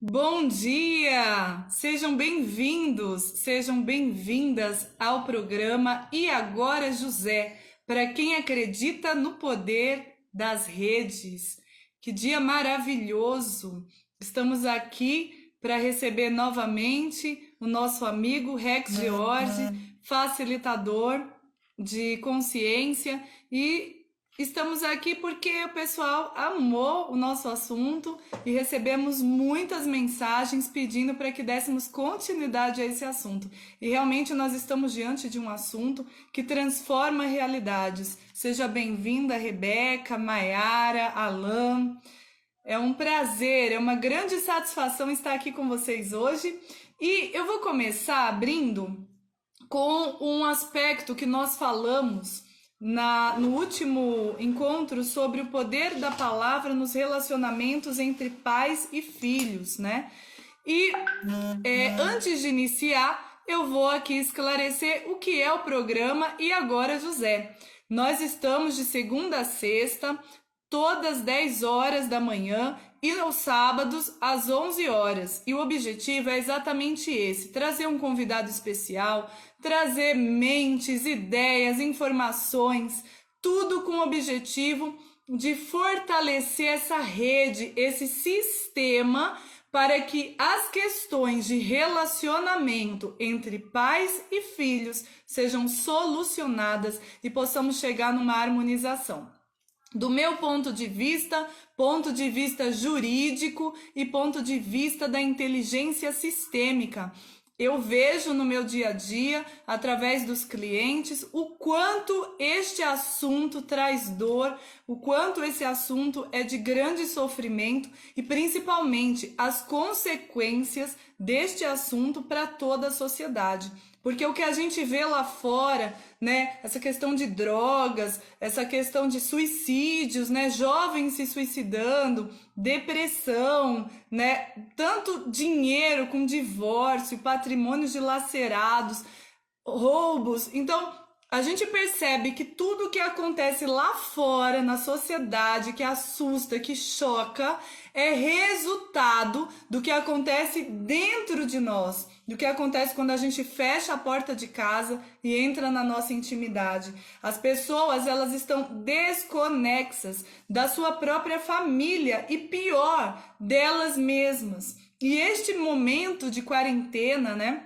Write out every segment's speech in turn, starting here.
Bom dia! Sejam bem-vindos, sejam bem-vindas ao programa E Agora José, para quem acredita no poder das redes. Que dia maravilhoso! Estamos aqui para receber novamente o nosso amigo Rex George, facilitador de consciência e estamos aqui porque o pessoal amou o nosso assunto e recebemos muitas mensagens pedindo para que dessemos continuidade a esse assunto. E realmente nós estamos diante de um assunto que transforma realidades. Seja bem-vinda, Rebeca, Maiara, Alan. É um prazer, é uma grande satisfação estar aqui com vocês hoje. E eu vou começar abrindo com um aspecto que nós falamos no último encontro sobre o poder da palavra nos relacionamentos entre pais e filhos, né? E antes de iniciar, eu vou aqui esclarecer o que é o programa E Agora José. Nós estamos de segunda a sexta, todas 10 horas da manhã e aos sábados às 11 horas. E o objetivo é exatamente esse: trazer um convidado especial, trazer mentes, ideias, informações, tudo com o objetivo de fortalecer essa rede, esse sistema, para que as questões de relacionamento entre pais e filhos sejam solucionadas e possamos chegar numa harmonização. Do meu ponto de vista jurídico e ponto de vista da inteligência sistêmica. Eu vejo no meu dia a dia, através dos clientes, o quanto este assunto traz dor, o quanto esse assunto é de grande sofrimento e principalmente as consequências deste assunto para toda a sociedade. Porque o que a gente vê lá fora, né, essa questão de drogas, essa questão de suicídios, né, jovens se suicidando, depressão, né, tanto dinheiro com divórcio, patrimônios dilacerados, roubos. Então, a gente percebe que tudo que acontece lá fora na sociedade, que assusta, que choca, é resultado do que acontece dentro de nós, do que acontece quando a gente fecha a porta de casa e entra na nossa intimidade. As pessoas, elas estão desconexas da sua própria família e pior, delas mesmas. E este momento de quarentena, né?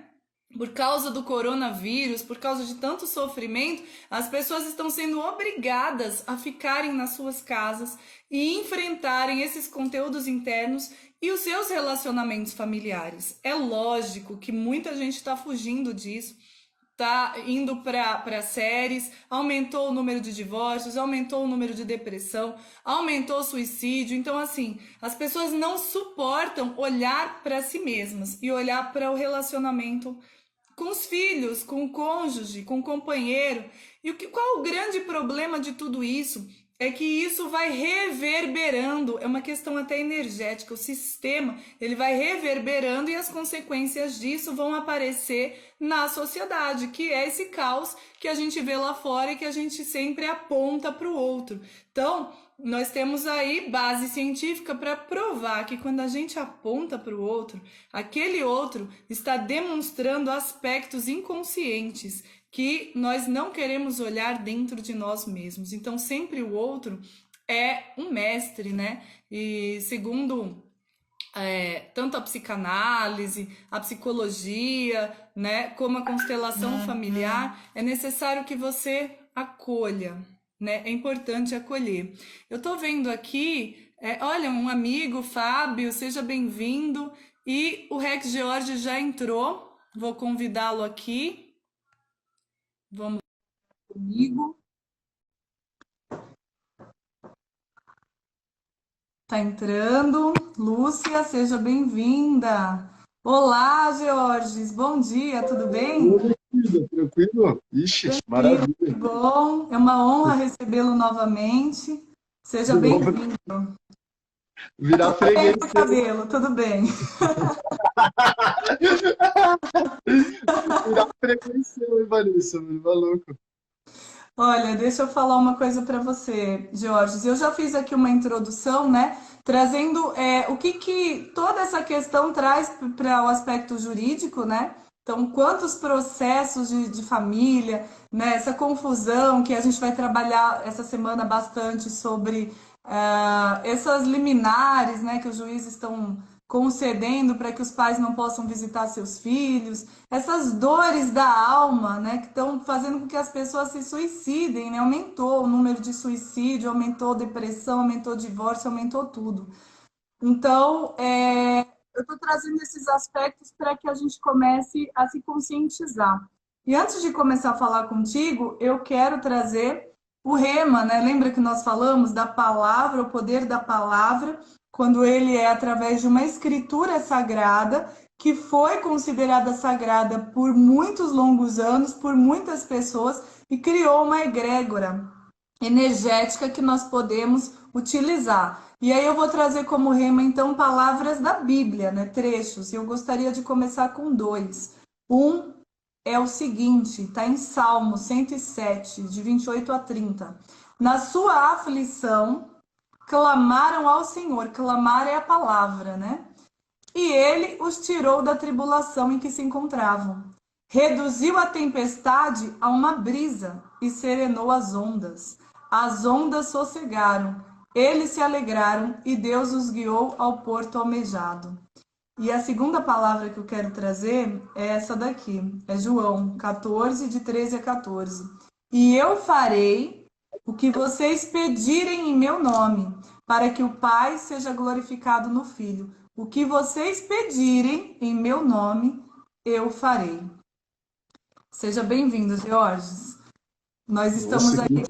Por causa do coronavírus, por causa de tanto sofrimento, as pessoas estão sendo obrigadas a ficarem nas suas casas e enfrentarem esses conteúdos internos e os seus relacionamentos familiares. É lógico que muita gente está fugindo disso, está indo para séries, aumentou o número de divórcios, aumentou o número de depressão, aumentou o suicídio. Então, assim, as pessoas não suportam olhar para si mesmas e olhar para o relacionamento com os filhos, com o cônjuge, com o companheiro. E qual o grande problema de tudo isso? É que isso vai reverberando, é uma questão até energética, o sistema ele vai reverberando e as consequências disso vão aparecer na sociedade, que é esse caos que a gente vê lá fora e que a gente sempre aponta para o outro. Então, nós temos aí base científica para provar que quando a gente aponta para o outro, aquele outro está demonstrando aspectos inconscientes que nós não queremos olhar dentro de nós mesmos. Então, sempre o outro é um mestre, né? E segundo tanto a psicanálise, a psicologia, né, como a constelação familiar, é necessário que você acolha, né? É importante acolher. Eu tô vendo aqui, olha, um amigo, Fábio, seja bem-vindo. E o Rex George já entrou, vou convidá-lo aqui. Vamos comigo. Tá entrando. Lúcia, seja bem-vinda. Olá, Georges. Bom dia, tudo bem? Oi, querida, tranquilo? Ixi, Tranquilo, que maravilha. bom. É uma honra recebê-lo novamente. Seja De novo, bem-vindo. virar Bem, freguês o seu. cabelo, tudo bem. Virar freguês seu, hein, Vanessa? Maluco. Olha, deixa eu falar uma coisa para você, Jorge. Eu já fiz aqui uma introdução, né, trazendo o que que toda essa questão traz para o aspecto jurídico, né? Então, quantos processos de família, né, essa confusão que a gente vai trabalhar essa semana bastante sobre essas liminares, né, que os juízes estão concedendo para que os pais não possam visitar seus filhos, essas dores da alma, né, que estão fazendo com que as pessoas se suicidem, né? Aumentou o número de suicídio, aumentou depressão, aumentou divórcio, aumentou tudo. Então, eu estou trazendo esses aspectos para que a gente comece a se conscientizar. E antes de começar a falar contigo, eu quero trazer o rema, né? Lembra que nós falamos da palavra, o poder da palavra, quando ele é através de uma escritura sagrada, que foi considerada sagrada por muitos longos anos, por muitas pessoas, e criou uma egrégora energética que nós podemos utilizar. E aí eu vou trazer como rema, então, palavras da Bíblia, né? Trechos. E eu gostaria de começar com dois. Um é o seguinte, está em Salmo 107, de 28 a 30. Na sua aflição, clamaram ao Senhor. Clamar é a palavra, né? E ele os tirou da tribulação em que se encontravam. Reduziu a tempestade a uma brisa e serenou as ondas. As ondas sossegaram, eles se alegraram e Deus os guiou ao porto almejado. E a segunda palavra que eu quero trazer é essa daqui, é João 14, de 13 a 14. E eu farei o que vocês pedirem em meu nome, para que o Pai seja glorificado no Filho. O que vocês pedirem em meu nome, eu farei. Seja bem-vindo, Georges. Nós estamos Nossa, aqui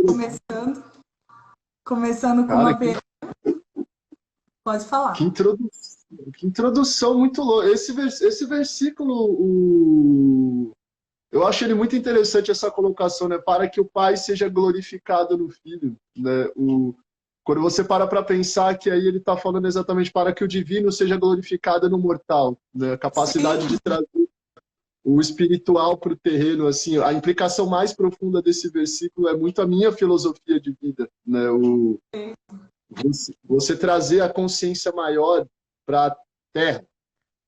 começando com cara, uma pergunta. Pode que falar. introdução, que introdução muito louca. Esse versículo, eu acho ele muito interessante essa colocação, né? Para que o Pai seja glorificado no Filho, né? Quando você para pensar que aí ele está falando exatamente para que o divino seja glorificado no mortal, né? A capacidade Sim, de trazer o espiritual para o terreno, assim, a implicação mais profunda desse versículo é muito a minha filosofia de vida, né? Você trazer a consciência maior para a Terra,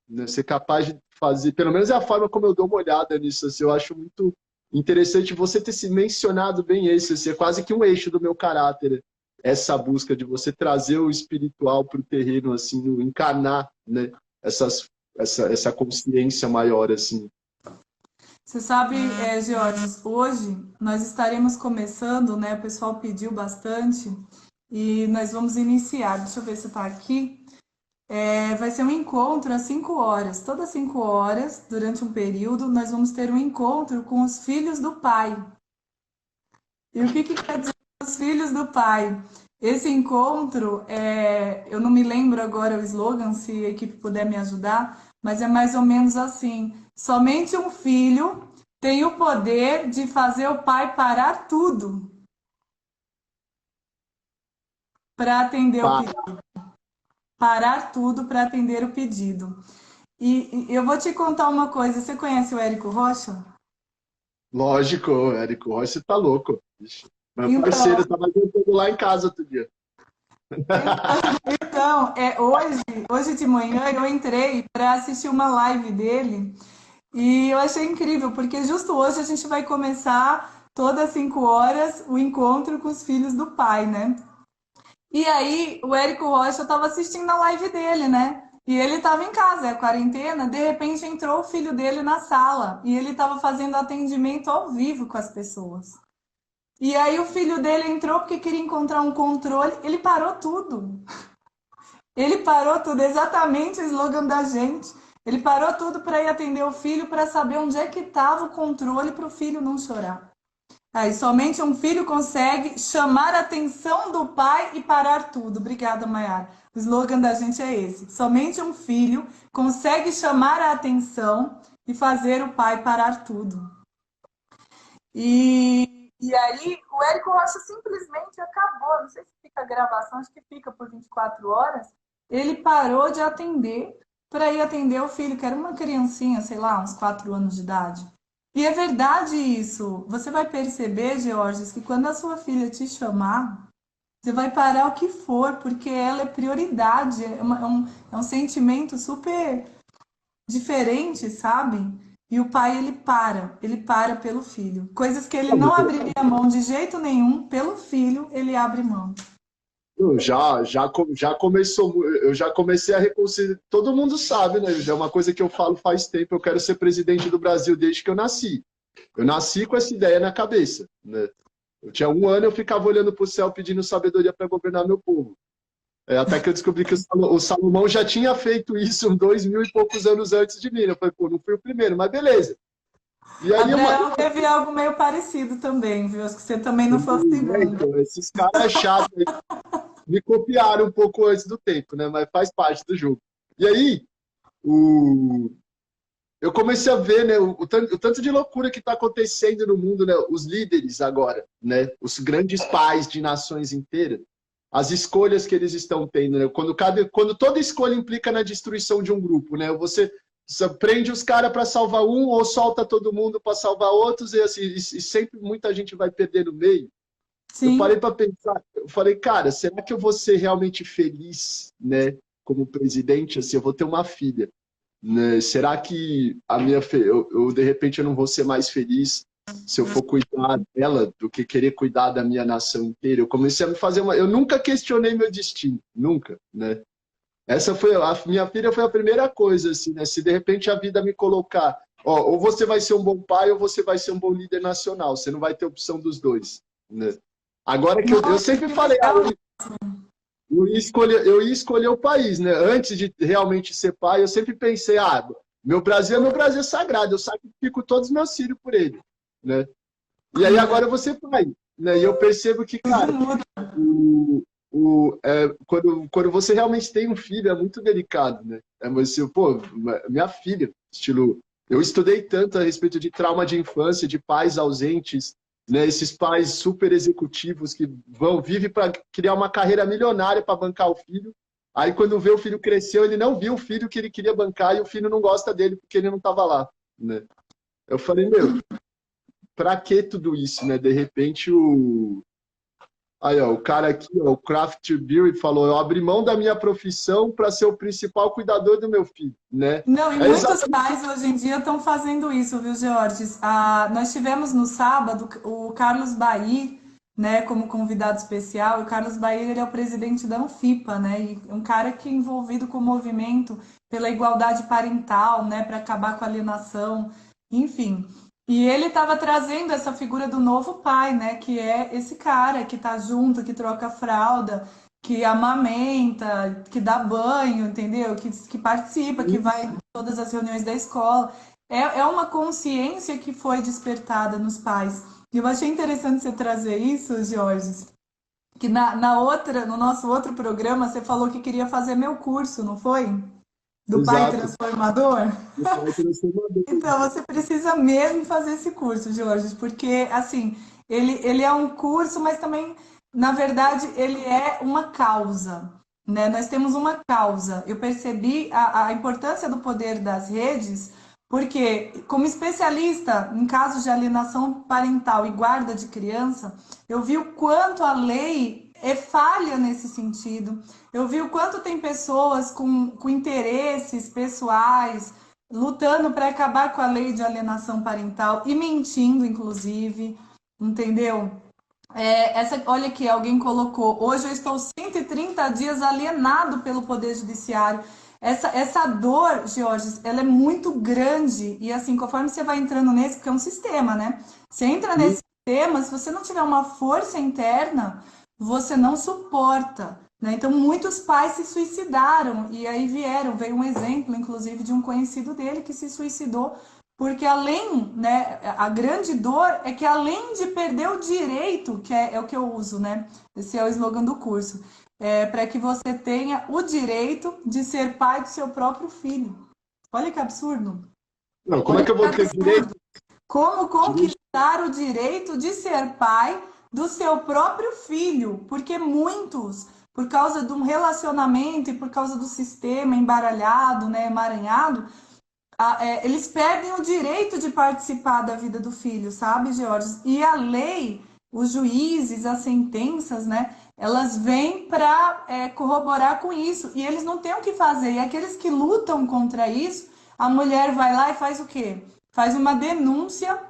né? Ser capaz de fazer, pelo menos é a forma como eu dou uma olhada nisso, assim, eu acho muito interessante você ter se mencionado bem esse, assim, é quase que um eixo do meu caráter, essa busca de você trazer o espiritual para o terreno, assim, encarnar, né? Essa consciência maior, assim. você sabe, Georges, hoje nós estaremos começando, né? O pessoal pediu bastante e nós vamos iniciar. Deixa eu ver se está aqui. Vai ser um encontro às 5 horas. Todas 5 horas, durante um período, nós vamos ter um encontro com os filhos do Pai. E o que que quer dizer os filhos do Pai? Esse encontro, eu não me lembro agora o slogan, se a equipe puder me ajudar, mas é mais ou menos assim: somente um filho tem o poder de fazer o pai parar tudo para atender o Pá, pedido. Parar tudo para atender o pedido. E eu vou te contar uma coisa: você conhece o Érico Rocha? lógico, Érico Rocha tá louco. Ixi, meu Então, parceiro, tava jantando lá em casa outro dia. então, hoje de manhã eu entrei para assistir uma live dele e eu achei incrível, porque justo hoje a gente vai começar todas 5 horas o encontro com os filhos do pai, né? E aí o Érico Rocha estava assistindo a live dele, né? E ele estava em casa, é a quarentena, de repente entrou o filho dele na sala e ele estava fazendo atendimento ao vivo com as pessoas. E aí o filho dele entrou porque queria encontrar um controle, ele parou tudo. Ele parou tudo, exatamente o slogan da gente. Ele parou tudo para ir atender o filho, para saber onde é que estava o controle para o filho não chorar. Aí, somente um filho consegue chamar a atenção do pai e parar tudo. Obrigada, Mayara. O slogan da gente é esse. Somente um filho consegue chamar a atenção e fazer o pai parar tudo. E aí, o Érico Rocha simplesmente acabou. Não sei se fica a gravação, acho que fica por 24 horas. Ele parou de atender para ir atender o filho, que era uma criancinha, sei lá, uns 4 anos de idade. E é verdade isso. Você vai perceber, Georges, que quando a sua filha te chamar, você vai parar o que for, porque ela é prioridade. É um sentimento super diferente, sabe? E o pai, ele para pelo filho. Coisas que ele não abriria mão de jeito nenhum, pelo filho, ele abre mão. Já começou, eu já comecei a reconciliar. Todo mundo sabe, né? É uma coisa que eu falo faz tempo. Eu quero ser presidente do Brasil desde que eu nasci. Eu nasci com essa ideia na cabeça, né? Eu tinha 1 ano, eu ficava olhando para o céu pedindo sabedoria para governar meu povo. Até que eu descobri que o Salomão já tinha feito isso 2000 e poucos anos antes de mim. Eu falei, pô, não fui o primeiro, mas beleza. E aí, Abraão teve algo meio parecido também, viu? Acho que você também não foi o segundo. então, esses caras chatos aí me copiaram um pouco antes do tempo, né? Mas faz parte do jogo. E aí, o... eu comecei a ver, né, o tanto de loucura que está acontecendo no mundo, né? Os líderes agora, né? Os grandes pais de nações inteiras, as escolhas que eles estão tendo, né? Quando toda escolha implica na destruição de um grupo, né? Você prende os caras para salvar um ou solta todo mundo para salvar outros e, assim, e sempre muita gente vai perder no meio. Eu Sim. parei para pensar, eu falei, cara, será que eu vou ser realmente feliz, né, como presidente? Assim, eu vou ter uma filha, né? Será que de repente eu não vou ser mais feliz se eu for cuidar dela do que querer cuidar da minha nação inteira? Eu comecei a me fazer eu nunca questionei meu destino, nunca, né? Essa foi a minha filha foi a primeira coisa, assim, né? Se de repente a vida me colocar, ó, ou você vai ser um bom pai ou você vai ser um bom líder nacional, você não vai ter opção dos dois, né? Agora que eu Nossa, sempre que falei, legal. eu ia escolher o país, né? Antes de realmente ser pai, eu sempre pensei, meu Brasil é sagrado, eu sacrifico todos os meus filhos por ele, né? E aí agora eu vou ser pai, né? E eu percebo que, Tudo cara, muda. quando você realmente tem um filho, é muito delicado, né? Você, pô, minha filha, estilo, eu estudei tanto a respeito de trauma de infância, de pais ausentes, né? Esses pais super executivos que vivem para criar uma carreira milionária para bancar o filho. Aí quando vê o filho cresceu, ele não viu o filho que ele queria bancar e o filho não gosta dele porque ele não estava lá, né? Eu falei, meu, pra que tudo isso, né? De repente Aí, ó, o cara aqui, ó, o Craft Beer, falou: eu abri mão da minha profissão para ser o principal cuidador do meu filho, né? Não, e É muitos exatamente. pais hoje em dia estão fazendo isso, viu, Georges? Nós tivemos no sábado o Carlos Baí, né, como convidado especial. E o Carlos Baí, ele é o presidente da Anfipa, né? E um cara que é envolvido com o movimento pela igualdade parental, né, para acabar com a alienação, enfim. E ele estava trazendo essa figura do novo pai, né, que é esse cara que tá junto, que troca fralda, que amamenta, que dá banho, entendeu? Que participa, que vai em todas as reuniões da escola. É uma consciência que foi despertada nos pais. E eu achei interessante você trazer isso, Jorge, que no nosso outro programa, você falou que queria fazer meu curso, não foi? Do pai Exato. transformador. O pai transformador. Então, você precisa mesmo fazer esse curso, Jorge, porque, assim, ele é um curso, mas também, na verdade, ele é uma causa, né? Nós temos uma causa. Eu percebi a importância do poder das redes, porque, como especialista em casos de alienação parental e guarda de criança, eu vi o quanto a lei é falha nesse sentido. Eu vi o quanto tem pessoas com interesses pessoais lutando para acabar com a lei de alienação parental e mentindo, inclusive, entendeu? Olha aqui, alguém colocou, hoje eu estou 130 dias alienado pelo Poder Judiciário. Essa dor, Georges, ela é muito grande e assim, conforme você vai entrando nesse, porque é um sistema, né? Você entra nesse sistema, se você não tiver uma força interna, você não suporta, né? Então, muitos pais se suicidaram e aí veio um exemplo, inclusive, de um conhecido dele que se suicidou porque além, né, a grande dor é que além de perder o direito, que é o que eu uso, né? Esse é o slogan do curso, para que você tenha o direito de ser pai do seu próprio filho. Olha que absurdo. Não, como é Olha que eu que vou ter direito? absurdo. Como conquistar o direito de ser pai do seu próprio filho? Porque muitos, por causa de um relacionamento e por causa do sistema embaralhado, né, emaranhado, eles perdem o direito de participar da vida do filho, sabe, Georges? E a lei, os juízes, as sentenças, né? Elas vêm para corroborar com isso. E eles não têm o que fazer. E aqueles que lutam contra isso, a mulher vai lá e faz o quê? Faz uma denúncia,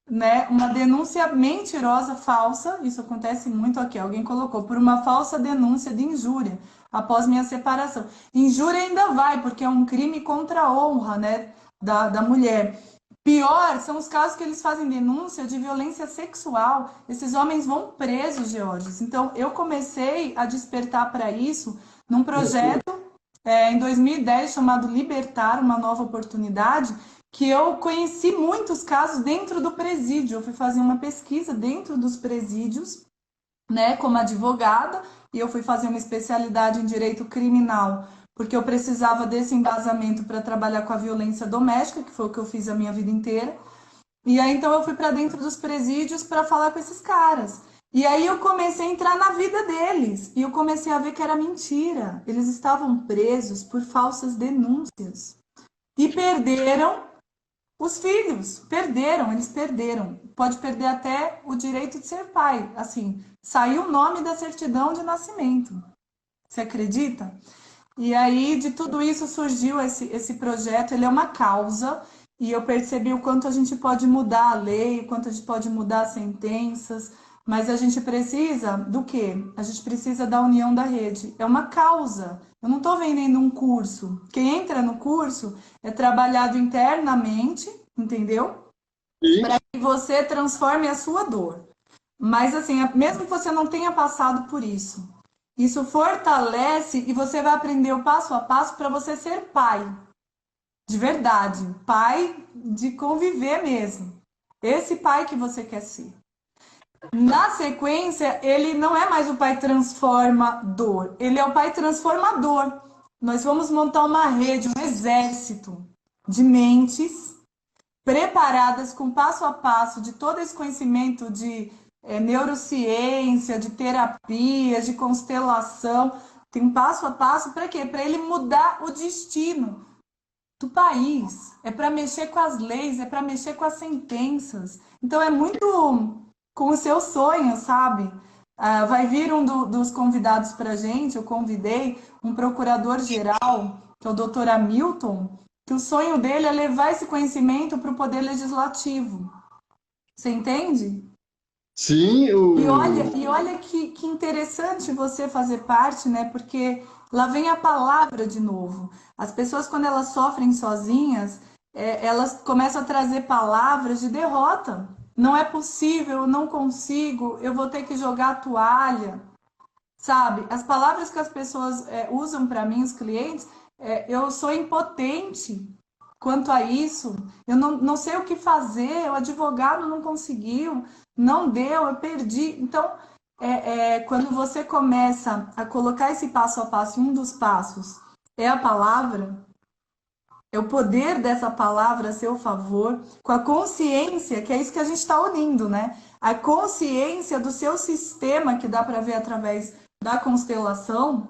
né? Uma denúncia mentirosa, falsa. Isso acontece muito aqui. Alguém colocou por uma falsa denúncia de injúria após minha separação. Injúria ainda vai, porque é um crime contra a honra, né, da mulher. Pior são os casos que eles fazem denúncia de violência sexual. Esses homens vão presos, Georges. Então, eu comecei a despertar para isso num projeto em 2010 chamado Libertar, uma nova oportunidade, que eu conheci muitos casos dentro do presídio. Eu fui fazer uma pesquisa dentro dos presídios, né, como advogada, e eu fui fazer uma especialidade em direito criminal, porque eu precisava desse embasamento para trabalhar com a violência doméstica, que foi o que eu fiz a minha vida inteira. E aí então eu fui para dentro dos presídios para falar com esses caras. E aí eu comecei a entrar na vida deles, e eu comecei a ver que era mentira. Eles estavam presos por falsas denúncias e perderam os filhos, eles perderam. Pode perder até o direito de ser pai. Assim, saiu o nome da certidão de nascimento. Você acredita? E aí, de tudo isso, surgiu esse projeto. Ele é uma causa, e eu percebi o quanto a gente pode mudar a lei, o quanto a gente pode mudar as sentenças, mas a gente precisa do quê? A gente precisa da união da rede. É uma causa. Eu não estou vendendo um curso. Quem entra no curso é trabalhado internamente, entendeu? Para que você transforme a sua dor. Mas assim, mesmo que você não tenha passado por isso, isso fortalece e você vai aprender o passo a passo para você ser pai. De verdade. Pai de conviver mesmo. Esse pai que você quer ser. Na sequência, ele não é mais o pai transformador, ele é o pai transformador. Nós vamos montar uma rede, um exército de mentes preparadas com passo a passo de todo esse conhecimento de neurociência, de terapia, de constelação. Tem um passo a passo para quê? Para ele mudar o destino do país. É para mexer com as leis, é para mexer com as sentenças. Então é muito com o seu sonho, sabe? Vai vir dos convidados para a gente, eu convidei um procurador-geral, que é o doutor Hamilton, que o sonho dele é levar esse conhecimento para o Poder Legislativo. Você entende? Sim, E olha que interessante você fazer parte, né? Porque lá vem a palavra de novo. As pessoas, quando elas sofrem sozinhas, elas começam a trazer palavras de derrota. Não é possível, eu não consigo, eu vou ter que jogar a toalha, sabe? As palavras que as pessoas usam para mim, os clientes, eu sou impotente quanto a isso, eu não sei o que fazer, o advogado não conseguiu, não deu, eu perdi. Então, quando você começa a colocar esse passo a passo, um dos passos é a palavra, é o poder dessa palavra a seu favor, com a consciência, que é isso que a gente está unindo, né? A consciência do seu sistema, que dá para ver através da constelação,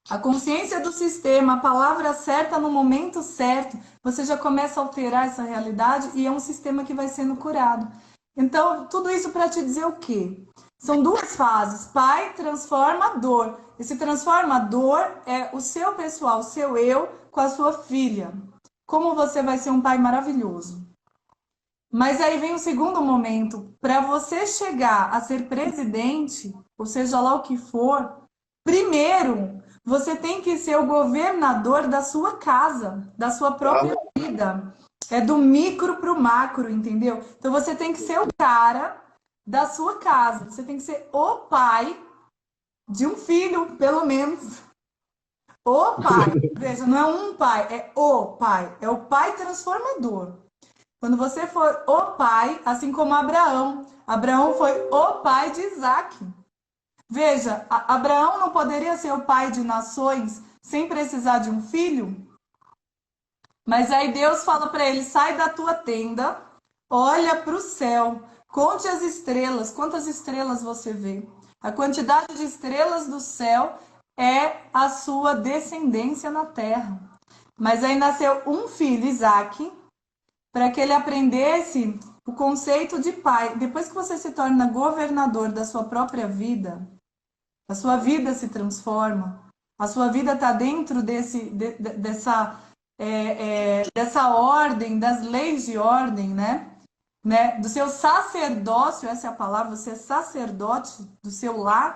a consciência do sistema, a palavra certa no momento certo, você já começa a alterar essa realidade e é um sistema que vai sendo curado. Então, tudo isso para te dizer o quê? São duas fases, pai transformador. Esse transformador é o seu pessoal, o seu eu com a sua filha. Como você vai ser um pai maravilhoso. Mas aí vem o segundo momento, para você chegar a ser presidente, ou seja lá o que for, primeiro você tem que ser o governador da sua casa, da sua própria vida. É do micro para o macro, entendeu? Então você tem que ser o cara da sua casa. Você tem que ser o pai de um filho, pelo menos. O pai. Veja, não é um pai, é o pai. É o pai transformador. Quando você for o pai, assim como Abraão. Abraão foi o pai de Isaac. Veja, Abraão não poderia ser o pai de nações sem precisar de um filho? Mas aí Deus fala para ele, sai da tua tenda, olha para o céu, conte as estrelas, quantas estrelas você vê. A quantidade de estrelas do céu é a sua descendência na terra. Mas aí nasceu um filho, Isaac, para que ele aprendesse o conceito de pai. Depois que você se torna governador da sua própria vida, a sua vida se transforma, a sua vida está dentro dessa ordem, das leis de ordem, né? Do seu sacerdócio, essa é a palavra, você é sacerdote do seu lar,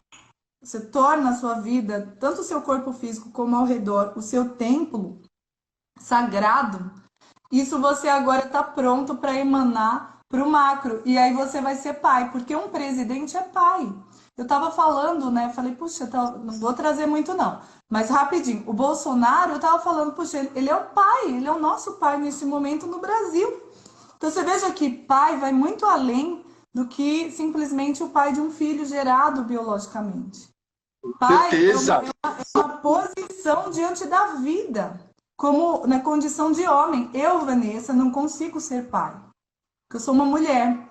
você torna a sua vida, tanto o seu corpo físico como ao redor, o seu templo sagrado. Isso você agora está pronto para emanar para o macro. E aí você vai ser pai, porque um presidente é pai. Eu estava falando, né? Falei, puxa, não vou trazer muito não. Mas rapidinho, o Bolsonaro, eu estava falando, puxa, ele é o pai, ele é o nosso pai nesse momento no Brasil. Então você veja que pai vai muito além do que simplesmente o pai de um filho gerado biologicamente. Pai é uma posição diante da vida, como na condição de homem. Eu, Vanessa, não consigo ser pai, porque eu sou uma mulher.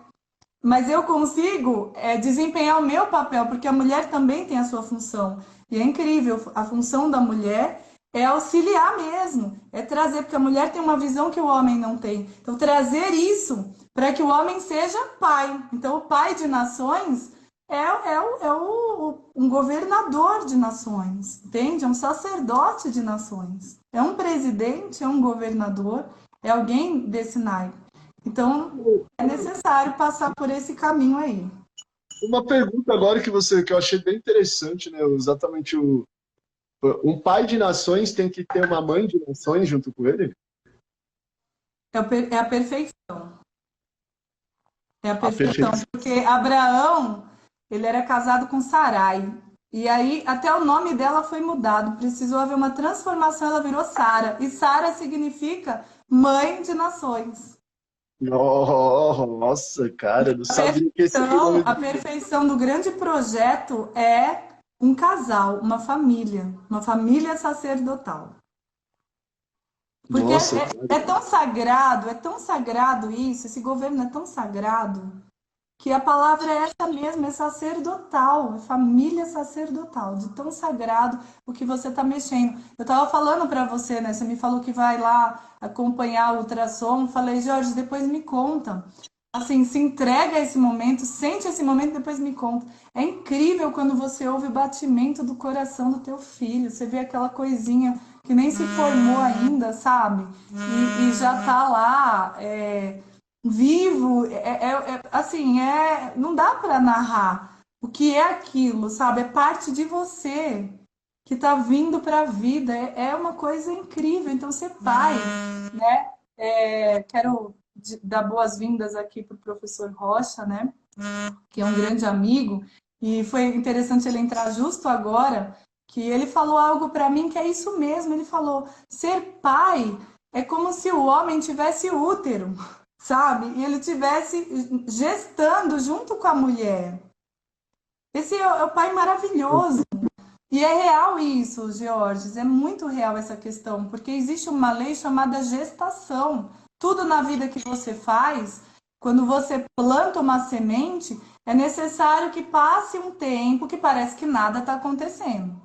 Mas eu consigo desempenhar o meu papel, porque a mulher também tem a sua função. E é incrível, a função da mulher é auxiliar mesmo, é trazer, porque a mulher tem uma visão que o homem não tem. Então, trazer isso para que o homem seja pai. Então, o pai de nações um governador de nações, entende? É um sacerdote de nações. É um presidente, é um governador, é alguém desse naipe. Então, é necessário passar por esse caminho aí. Uma pergunta agora que eu achei bem interessante, né? Exatamente um pai de nações tem que ter uma mãe de nações junto com ele? É a perfeição. É a perfeição, porque Abraão, ele era casado com Sarai. E aí, até o nome dela foi mudado. Precisou haver uma transformação, ela virou Sara. E Sara significa mãe de nações. Nossa, cara, não sabia que esse nome... A perfeição do grande projeto é um casal, uma família sacerdotal. Porque Nossa, é tão sagrado isso, esse governo é tão sagrado, que a palavra é essa mesma, é sacerdotal, é família sacerdotal, de tão sagrado o que você está mexendo. Eu estava falando para você, né? Você me falou que vai lá acompanhar o ultrassom. Falei, Jorge, depois me conta. Assim, se entrega a esse momento, sente esse momento, depois me conta. É incrível quando você ouve o batimento do coração do teu filho. Você vê aquela coisinha que nem se formou ainda, sabe? E já tá lá... vivo, assim, não dá para narrar o que é aquilo, sabe? É parte de você que está vindo para a vida, é uma coisa incrível. Então, ser pai, né? Quero dar boas-vindas aqui para o professor Rocha, né? Que é um grande amigo, e foi interessante ele entrar justo agora, que ele falou algo para mim que é isso mesmo. Ele falou, ser pai é como se o homem tivesse útero, sabe? E ele estivesse gestando junto com a mulher. Esse é o pai maravilhoso. E é real isso, Georges, é muito real essa questão, porque existe uma lei chamada gestação. Tudo na vida que você faz, quando você planta uma semente, é necessário que passe um tempo que parece que nada está acontecendo.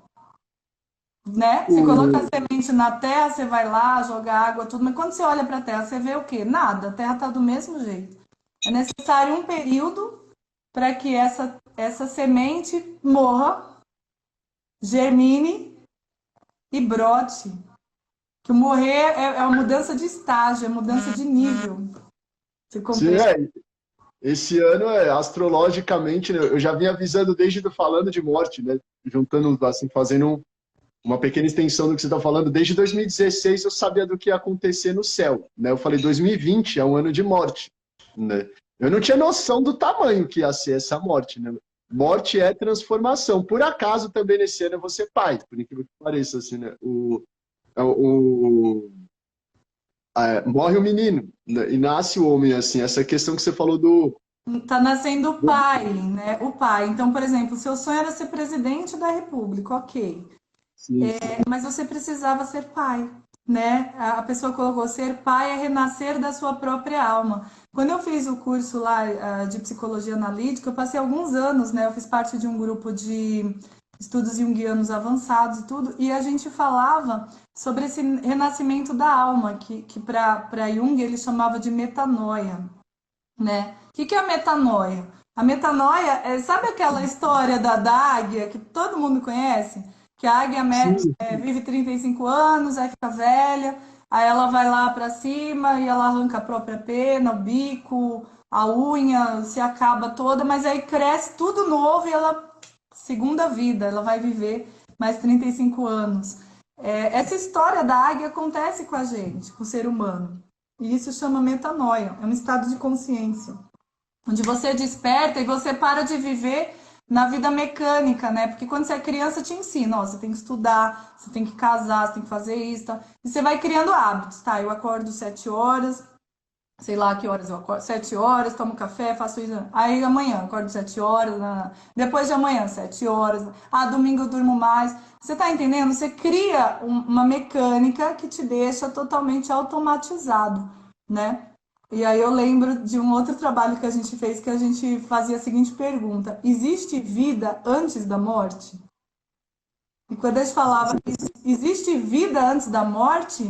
Né? Você coloca a semente na terra, você vai lá, joga água, tudo, mas quando você olha para a terra, você vê o quê? Nada, a terra está do mesmo jeito. É necessário um período para que essa semente morra, germine e brote. Que morrer é uma mudança de estágio, é mudança de nível. Sim, esse ano, astrologicamente, né, eu já vinha avisando desde falando de morte, né? Juntando, assim, fazendo uma pequena extensão do que você está falando. Desde 2016 eu sabia do que ia acontecer no céu, né? Eu falei, 2020 é um ano de morte, né? Eu não tinha noção do tamanho que ia ser essa morte, né? Morte é transformação. Por acaso, também nesse ano eu vou ser pai, por incrível que pareça, assim, né? Morre o menino, né? E nasce o homem, assim. Essa questão que você falou do... Tá nascendo o pai, né? O pai. Então, por exemplo, seu sonho era ser presidente da República, ok. Sim. Mas você precisava ser pai, né? A pessoa colocou, ser pai é renascer da sua própria alma. Quando eu fiz o curso lá de psicologia analítica, eu passei alguns anos, né? Eu fiz parte de um grupo de estudos junguianos avançados e tudo, e a gente falava sobre esse renascimento da alma, que para Jung ele chamava de metanoia, né? O que é a metanoia? A metanoia é, sabe aquela história da águia que todo mundo conhece? Que a águia Sim, vive 35 anos, aí fica velha, aí ela vai lá para cima e ela arranca a própria pena, o bico, a unha, se acaba toda, mas aí cresce tudo novo e ela, segunda vida, ela vai viver mais 35 anos. Essa história da águia acontece com a gente, com o ser humano. E isso chama metanoia, é um estado de consciência, onde você desperta e você para de viver na vida mecânica, né? Porque quando você é criança, te ensina, ó, você tem que estudar, você tem que casar, você tem que fazer isso, tá? E você vai criando hábitos, tá? Eu acordo 7 horas, sei lá que horas eu acordo, 7 horas, tomo café, faço isso. Aí amanhã, acordo 7 horas, depois de amanhã, 7 horas. Ah, domingo eu durmo mais. Você tá entendendo? Você cria uma mecânica que te deixa totalmente automatizado, né? E aí eu lembro de um outro trabalho que a gente fez, que a gente fazia a seguinte pergunta: existe vida antes da morte? E quando a gente falava, existe vida antes da morte,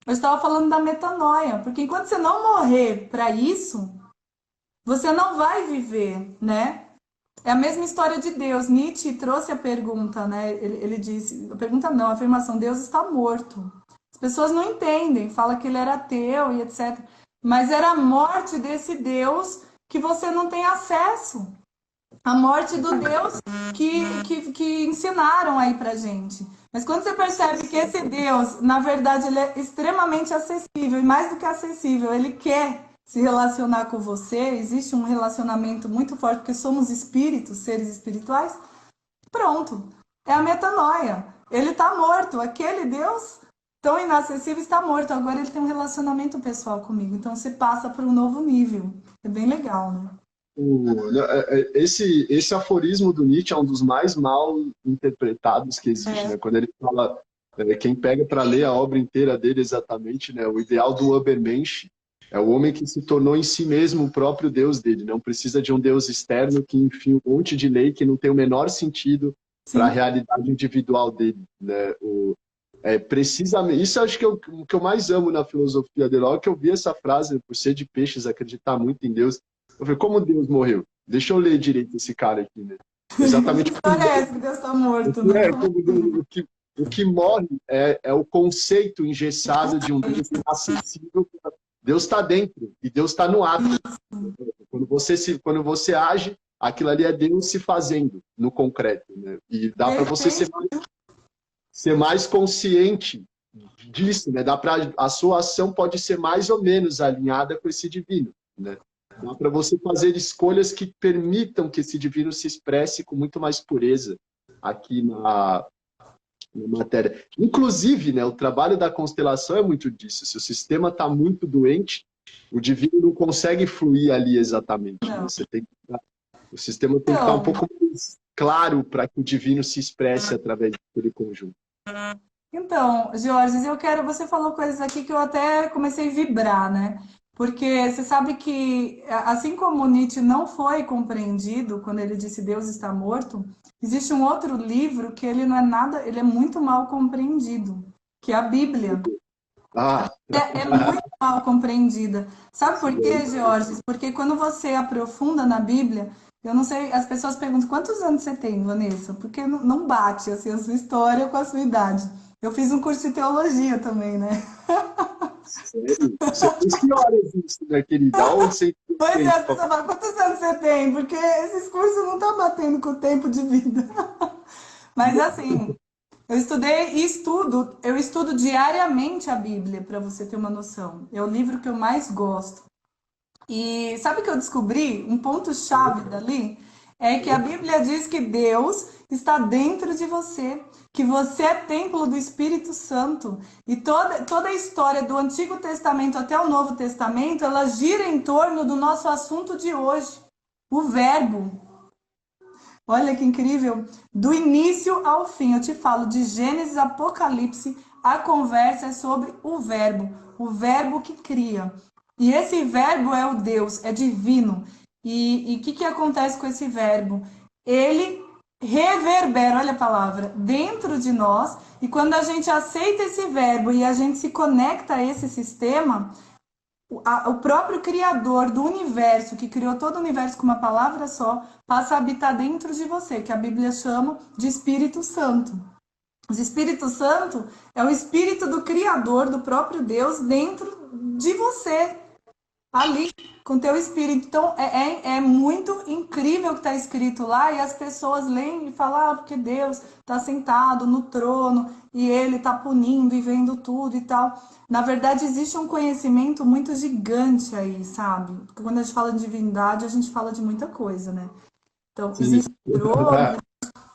eu estava falando da metanoia, porque enquanto você não morrer para isso, você não vai viver, né? É a mesma história de Deus. Nietzsche trouxe a pergunta, né? Ele disse, a pergunta não, a afirmação, Deus está morto. As pessoas não entendem, fala que ele era ateu e etc. Mas era a morte desse Deus que você não tem acesso. A morte do Deus que ensinaram aí pra gente. Mas quando você percebe que esse Deus, na verdade, ele é extremamente acessível, e mais do que acessível, ele quer se relacionar com você, existe um relacionamento muito forte, porque somos espíritos, seres espirituais, pronto. É a metanoia. Ele está morto. Aquele Deus tão inacessível está morto. Agora ele tem um relacionamento pessoal comigo. Então você passa para um novo nível. É bem legal, né? esse aforismo do Nietzsche é um dos mais mal interpretados que existe, né? Quando ele fala, quem pega para ler a obra inteira dele exatamente, né? O ideal do Übermensch é o homem que se tornou em si mesmo o próprio Deus dele, não precisa de um Deus externo que enfia um monte de lei que não tem o menor sentido para a realidade individual dele, né? Precisamente, isso acho que é o que eu mais amo na filosofia dele. Logo que eu vi essa frase, por ser de peixes, acreditar muito em Deus, eu falei, como Deus morreu? Deixa eu ler direito esse cara aqui, né? Exatamente Parece que Deus está morto, né? o que morre é o conceito engessado de um Deus inacessível. Deus está dentro e Deus está no ato. Quando você age, aquilo ali é Deus se fazendo no concreto, né? E dá para você ser mais consciente disso, né? A sua ação pode ser mais ou menos alinhada com esse divino, né? Dá para você fazer escolhas que permitam que esse divino se expresse com muito mais pureza aqui na matéria. Inclusive, né, o trabalho da constelação é muito disso. Se o sistema está muito doente, o divino não consegue fluir ali exatamente. Né? O sistema tem que estar um pouco mais claro para que o divino se expresse através daquele conjunto. Então, Jorge, você falou coisas aqui que eu até comecei a vibrar, né? Porque você sabe que, assim como Nietzsche não foi compreendido quando ele disse Deus está morto, existe um outro livro que ele não é nada, ele é muito mal compreendido, que é a Bíblia. É muito mal compreendida. Sabe por quê, Jorge? Porque quando você aprofunda na Bíblia, eu não sei, as pessoas perguntam, quantos anos você tem, Vanessa? Porque não bate assim, a sua história com a sua idade. Eu fiz um curso de teologia também, né? Sério? Você fez que horas isso, né, querida? Onde você... Pois é, as pessoas falam, quantos anos você tem? Porque esses cursos não estão batendo com o tempo de vida. Mas assim, eu estudei e eu estudo diariamente a Bíblia, para você ter uma noção. É o livro que eu mais gosto. E sabe o que eu descobri? Um ponto-chave dali é que a Bíblia diz que Deus está dentro de você, que você é templo do Espírito Santo. E toda a história do Antigo Testamento até o Novo Testamento, ela gira em torno do nosso assunto de hoje, o Verbo. Olha que incrível! Do início ao fim, eu te falo de Gênesis, Apocalipse, a conversa é sobre o verbo que cria. E esse verbo é o Deus, é divino. E o que acontece com esse verbo? Ele reverbera, olha a palavra, dentro de nós, e quando a gente aceita esse verbo e a gente se conecta a esse sistema, o próprio Criador do universo, que criou todo o universo com uma palavra só, passa a habitar dentro de você, que a Bíblia chama de Espírito Santo. O Espírito Santo é o Espírito do Criador, do próprio Deus, dentro de você, ali, com teu espírito. Então, é muito incrível o que está escrito lá, e as pessoas leem e falam, porque Deus está sentado no trono, e Ele está punindo e vendo tudo e tal. Na verdade, existe um conhecimento muito gigante aí, sabe? Porque quando a gente fala de divindade, a gente fala de muita coisa, né? Então, Sim. existe trono.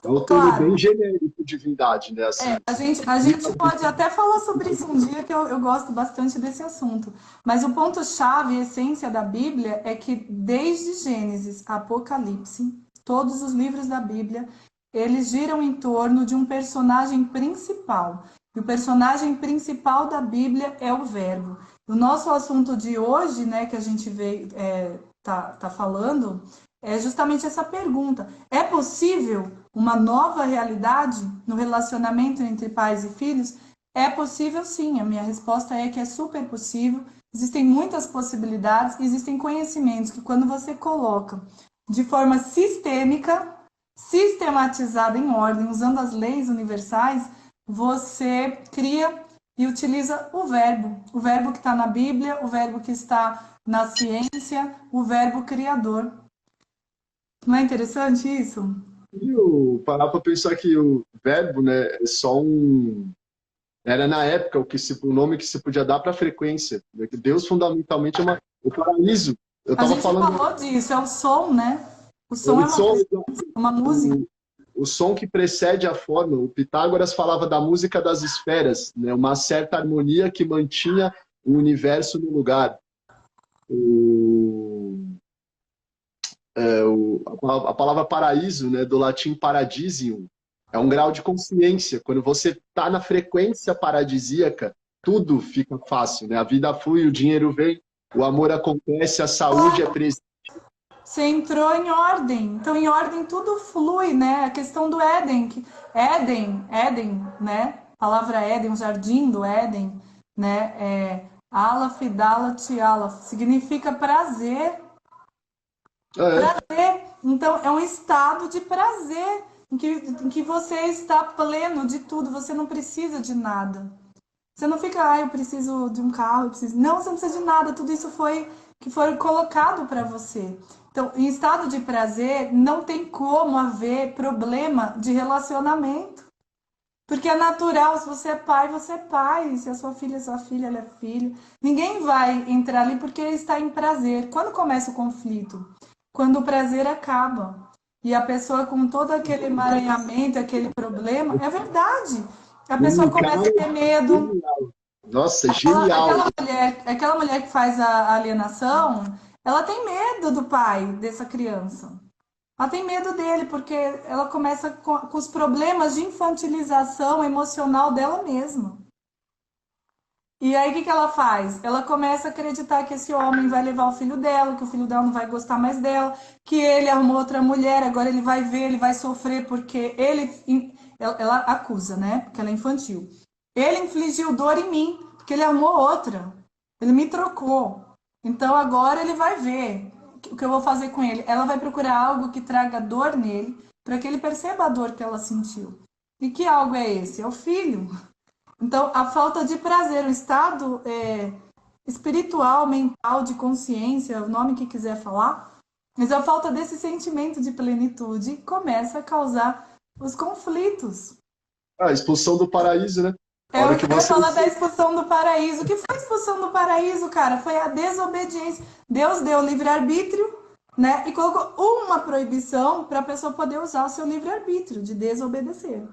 É um termo bem genérico, divindade, né? Assim, A gente pode até falar sobre isso um dia, que eu gosto bastante desse assunto. Mas o ponto-chave, a essência da Bíblia, é que desde Gênesis a Apocalipse, todos os livros da Bíblia, eles giram em torno de um personagem principal. E o personagem principal da Bíblia é o Verbo. O nosso assunto de hoje, né, que a gente tá falando, é justamente essa pergunta. É possível uma nova realidade no relacionamento entre pais e filhos? É possível, sim. A minha resposta é que é super possível. Existem muitas possibilidades, existem conhecimentos que, quando você coloca de forma sistêmica, sistematizada em ordem, usando as leis universais, você cria e utiliza o verbo que está na Bíblia, o verbo que está na ciência, o verbo criador. Não é interessante isso? e parar para pensar que o verbo, né, é só um. Era na época o nome que se podia dar para a frequência. Né? Que Deus fundamentalmente é o paraíso. Eu A estava gente falando. falou disso, é o som, né? O som é O som, uma música. o som que precede a forma. O Pitágoras falava da música das esferas, né? Uma certa harmonia que mantinha o universo no lugar. A palavra paraíso, né, do latim paradisium, é um grau de consciência. Quando você está na frequência paradisíaca, tudo fica fácil, né? A vida flui, o dinheiro vem, o amor acontece, a saúde é presente. Você entrou em ordem. Então, em ordem tudo flui, né? A questão do Éden, Éden, né? A palavra Éden, o jardim do Éden, né? Aleph, Dalet, Aleph, significa prazer. Prazer. Então, é um estado de prazer, em que você está pleno de tudo, você não precisa de nada. Você não fica, eu preciso de um carro, eu preciso. Não, você não precisa de nada, tudo isso foi colocado para você. Então, em estado de prazer, não tem como haver problema de relacionamento. Porque é natural, se você é pai, você é pai. Se a sua filha é sua filha, ela é filho. Ninguém vai entrar ali porque está em prazer. Quando começa o conflito? Quando o prazer acaba. E a pessoa com todo aquele emaranhamento, aquele problema, é verdade. A pessoa começa a ter medo. Nossa, genial. Aquela mulher que faz a alienação, ela tem medo do pai dessa criança. Ela tem medo dele, porque ela começa com os problemas de infantilização emocional dela mesma. E aí, o que ela faz? Ela começa a acreditar que esse homem vai levar o filho dela, que o filho dela não vai gostar mais dela, que ele arrumou outra mulher, agora ele vai ver, ele vai sofrer, porque ela acusa, né? Porque ela é infantil. Ele infligiu dor em mim, porque ele arrumou outra. Ele me trocou. Então, agora ele vai ver o que eu vou fazer com ele. Ela vai procurar algo que traga dor nele, para que ele perceba a dor que ela sentiu. E que algo é esse? É o filho. Então, a falta de prazer, o estado espiritual, mental, de consciência, o nome que quiser falar, mas a falta desse sentimento de plenitude começa a causar os conflitos. A expulsão do paraíso, né? Eu quero falar da expulsão do paraíso. O que foi a expulsão do paraíso, cara? Foi a desobediência. Deus deu livre-arbítrio, né? E colocou uma proibição para a pessoa poder usar o seu livre-arbítrio de desobedecer.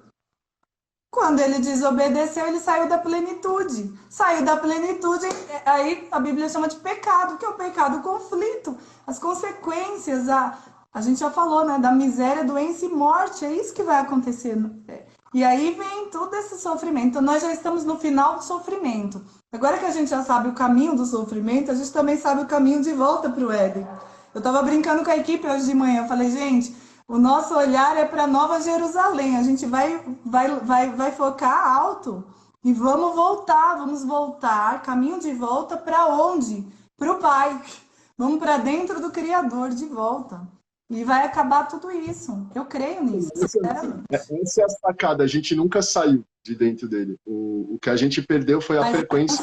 Quando ele desobedeceu, ele saiu da plenitude. Saiu da plenitude, aí a Bíblia chama de pecado. O que é o pecado? O conflito, as consequências, a gente já falou, né? Da miséria, doença e morte. É isso que vai acontecer. E aí vem todo esse sofrimento. Então, nós já estamos no final do sofrimento. Agora que a gente já sabe o caminho do sofrimento, a gente também sabe o caminho de volta para o Éden. Eu estava brincando com a equipe hoje de manhã. Eu falei, gente, O nosso olhar é para Nova Jerusalém. A gente vai focar alto e vamos voltar, caminho de volta para onde? Para o Pai. Vamos para dentro do Criador de volta. E vai acabar tudo isso. Eu creio nisso. Essa é a sacada. A gente nunca saiu de dentro dele. O que a gente perdeu foi a frequência.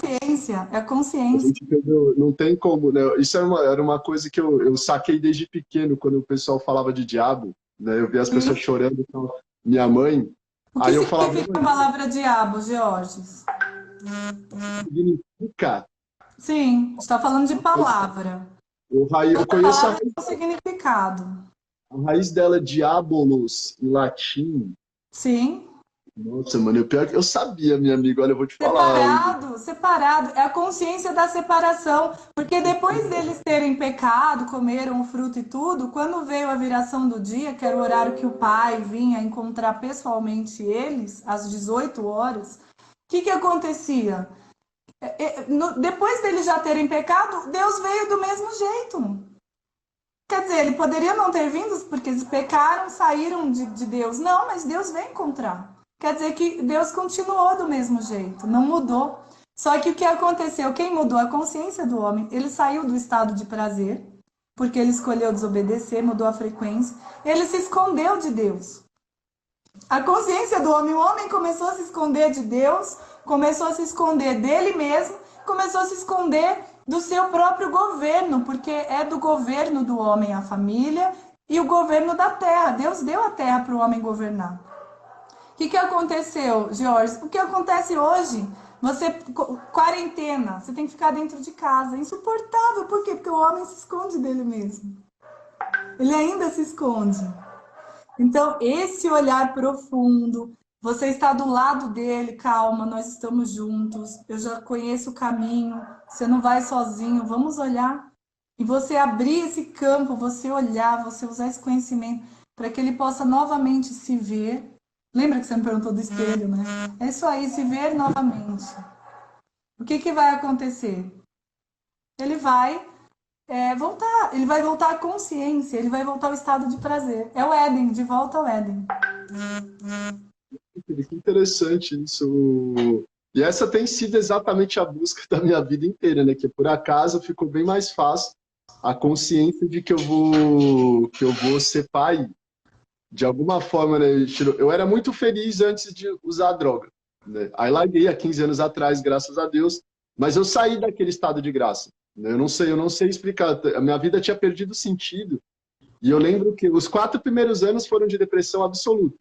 É a consciência. A gente perdeu, não tem como, né? Isso era uma coisa que eu saquei desde pequeno, quando o pessoal falava de diabo, né? Eu via as pessoas chorando, então, minha mãe. Aí eu falava. O que significa a palavra diabo, Georges? Significa? Sim, está falando de palavra. Eu conheço o significado. A raiz dela é diabolos, em latim. Sim. Nossa, mano, eu sabia, minha amiga, olha, eu vou te falar. Separado. É a consciência da separação. Porque depois deles terem pecado, comeram o fruto e tudo, quando veio a viração do dia, que era o horário que o pai vinha encontrar pessoalmente eles, às 18 horas, o que acontecia? Depois deles já terem pecado, Deus veio do mesmo jeito. Quer dizer, ele poderia não ter vindo, porque eles pecaram, saíram de Deus. Não, mas Deus veio encontrar. Quer dizer que Deus continuou do mesmo jeito, não mudou. Só que o que aconteceu? Quem mudou a consciência do homem? Ele saiu do estado de prazer, porque ele escolheu desobedecer, mudou a frequência. Ele se escondeu de Deus. A consciência do homem, o homem começou a se esconder de Deus, começou a se esconder dele mesmo, começou a se esconder do seu próprio governo, porque é do governo do homem a família e o governo da terra. Deus deu a terra para o homem governar. O que aconteceu, Jorge? O que acontece hoje? Quarentena, você tem que ficar dentro de casa. Insuportável, por quê? Porque o homem se esconde dele mesmo. Ele ainda se esconde. Então, esse olhar profundo, você está do lado dele, calma, nós estamos juntos, eu já conheço o caminho, você não vai sozinho, vamos olhar. E você abrir esse campo, você olhar, você usar esse conhecimento para que ele possa novamente se ver. Lembra que você me perguntou do espelho, né? É isso aí, se ver novamente. O que vai acontecer? Ele vai voltar, ele vai voltar à consciência, ele vai voltar ao estado de prazer. É o Éden, de volta ao Éden. Que interessante isso. E essa tem sido exatamente a busca da minha vida inteira, né? Que por acaso ficou bem mais fácil a consciência de que eu vou ser pai. De alguma forma, né? Eu era muito feliz antes de usar droga, né? Aí larguei há 15 anos atrás, graças a Deus, mas eu saí daquele estado de graça. Eu não sei explicar. A minha vida tinha perdido sentido. E eu lembro que os 4 primeiros anos foram de depressão absoluta.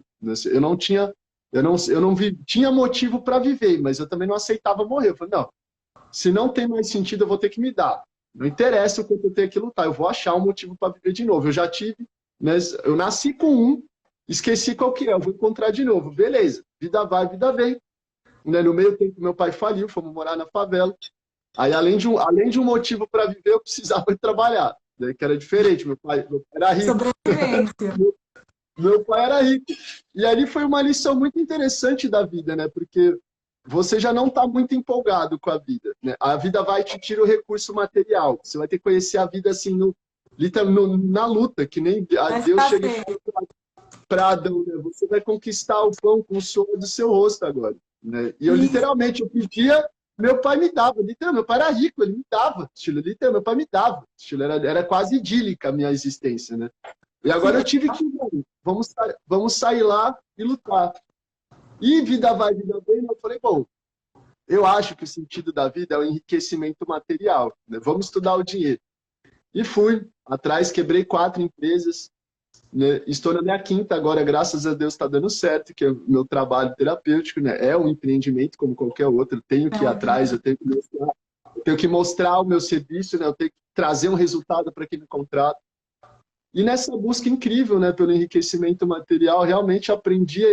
Tinha motivo para viver, mas eu também não aceitava morrer. Eu falei, não, se não tem mais sentido, eu vou ter que me dar. Não interessa o quanto eu tenho que lutar, eu vou achar um motivo para viver de novo. Eu já tive, mas eu nasci com um, esqueci qual que é, eu vou encontrar de novo. Beleza, vida vai, vida vem. No meio tempo, meu pai faliu, fomos morar na favela. Aí, além de um motivo para viver, eu precisava trabalhar, né? Que era diferente. Meu pai era rico. Sobrevivência. Meu pai era rico. E ali foi uma lição muito interessante da vida, né? Porque você já não está muito empolgado com a vida, né? A vida vai te tirar o recurso material. Você vai ter que conhecer a vida assim, na luta, que nem a Deus chega para Adão, né? Você vai conquistar o pão com o suor do seu rosto agora, né? E eu literalmente, eu pedia, meu pai me dava. Literalmente, meu pai era rico, ele me dava. Literalmente, meu pai me dava. Era quase idílica a minha existência, né? E agora eu tive que, vamos sair lá e lutar. E vida vai, vida vem, eu falei, bom, eu acho que o sentido da vida é o enriquecimento material, né? Vamos estudar o dinheiro. E fui atrás, quebrei 4 empresas, né? Estou na minha 5ª agora, graças a Deus está dando certo, que é o meu trabalho terapêutico, né? É um empreendimento como qualquer outro, eu tenho que ir atrás, eu tenho que mostrar o meu serviço, né? Eu tenho que trazer um resultado para quem me contrata. E nessa busca incrível, né, pelo enriquecimento material, realmente aprendi a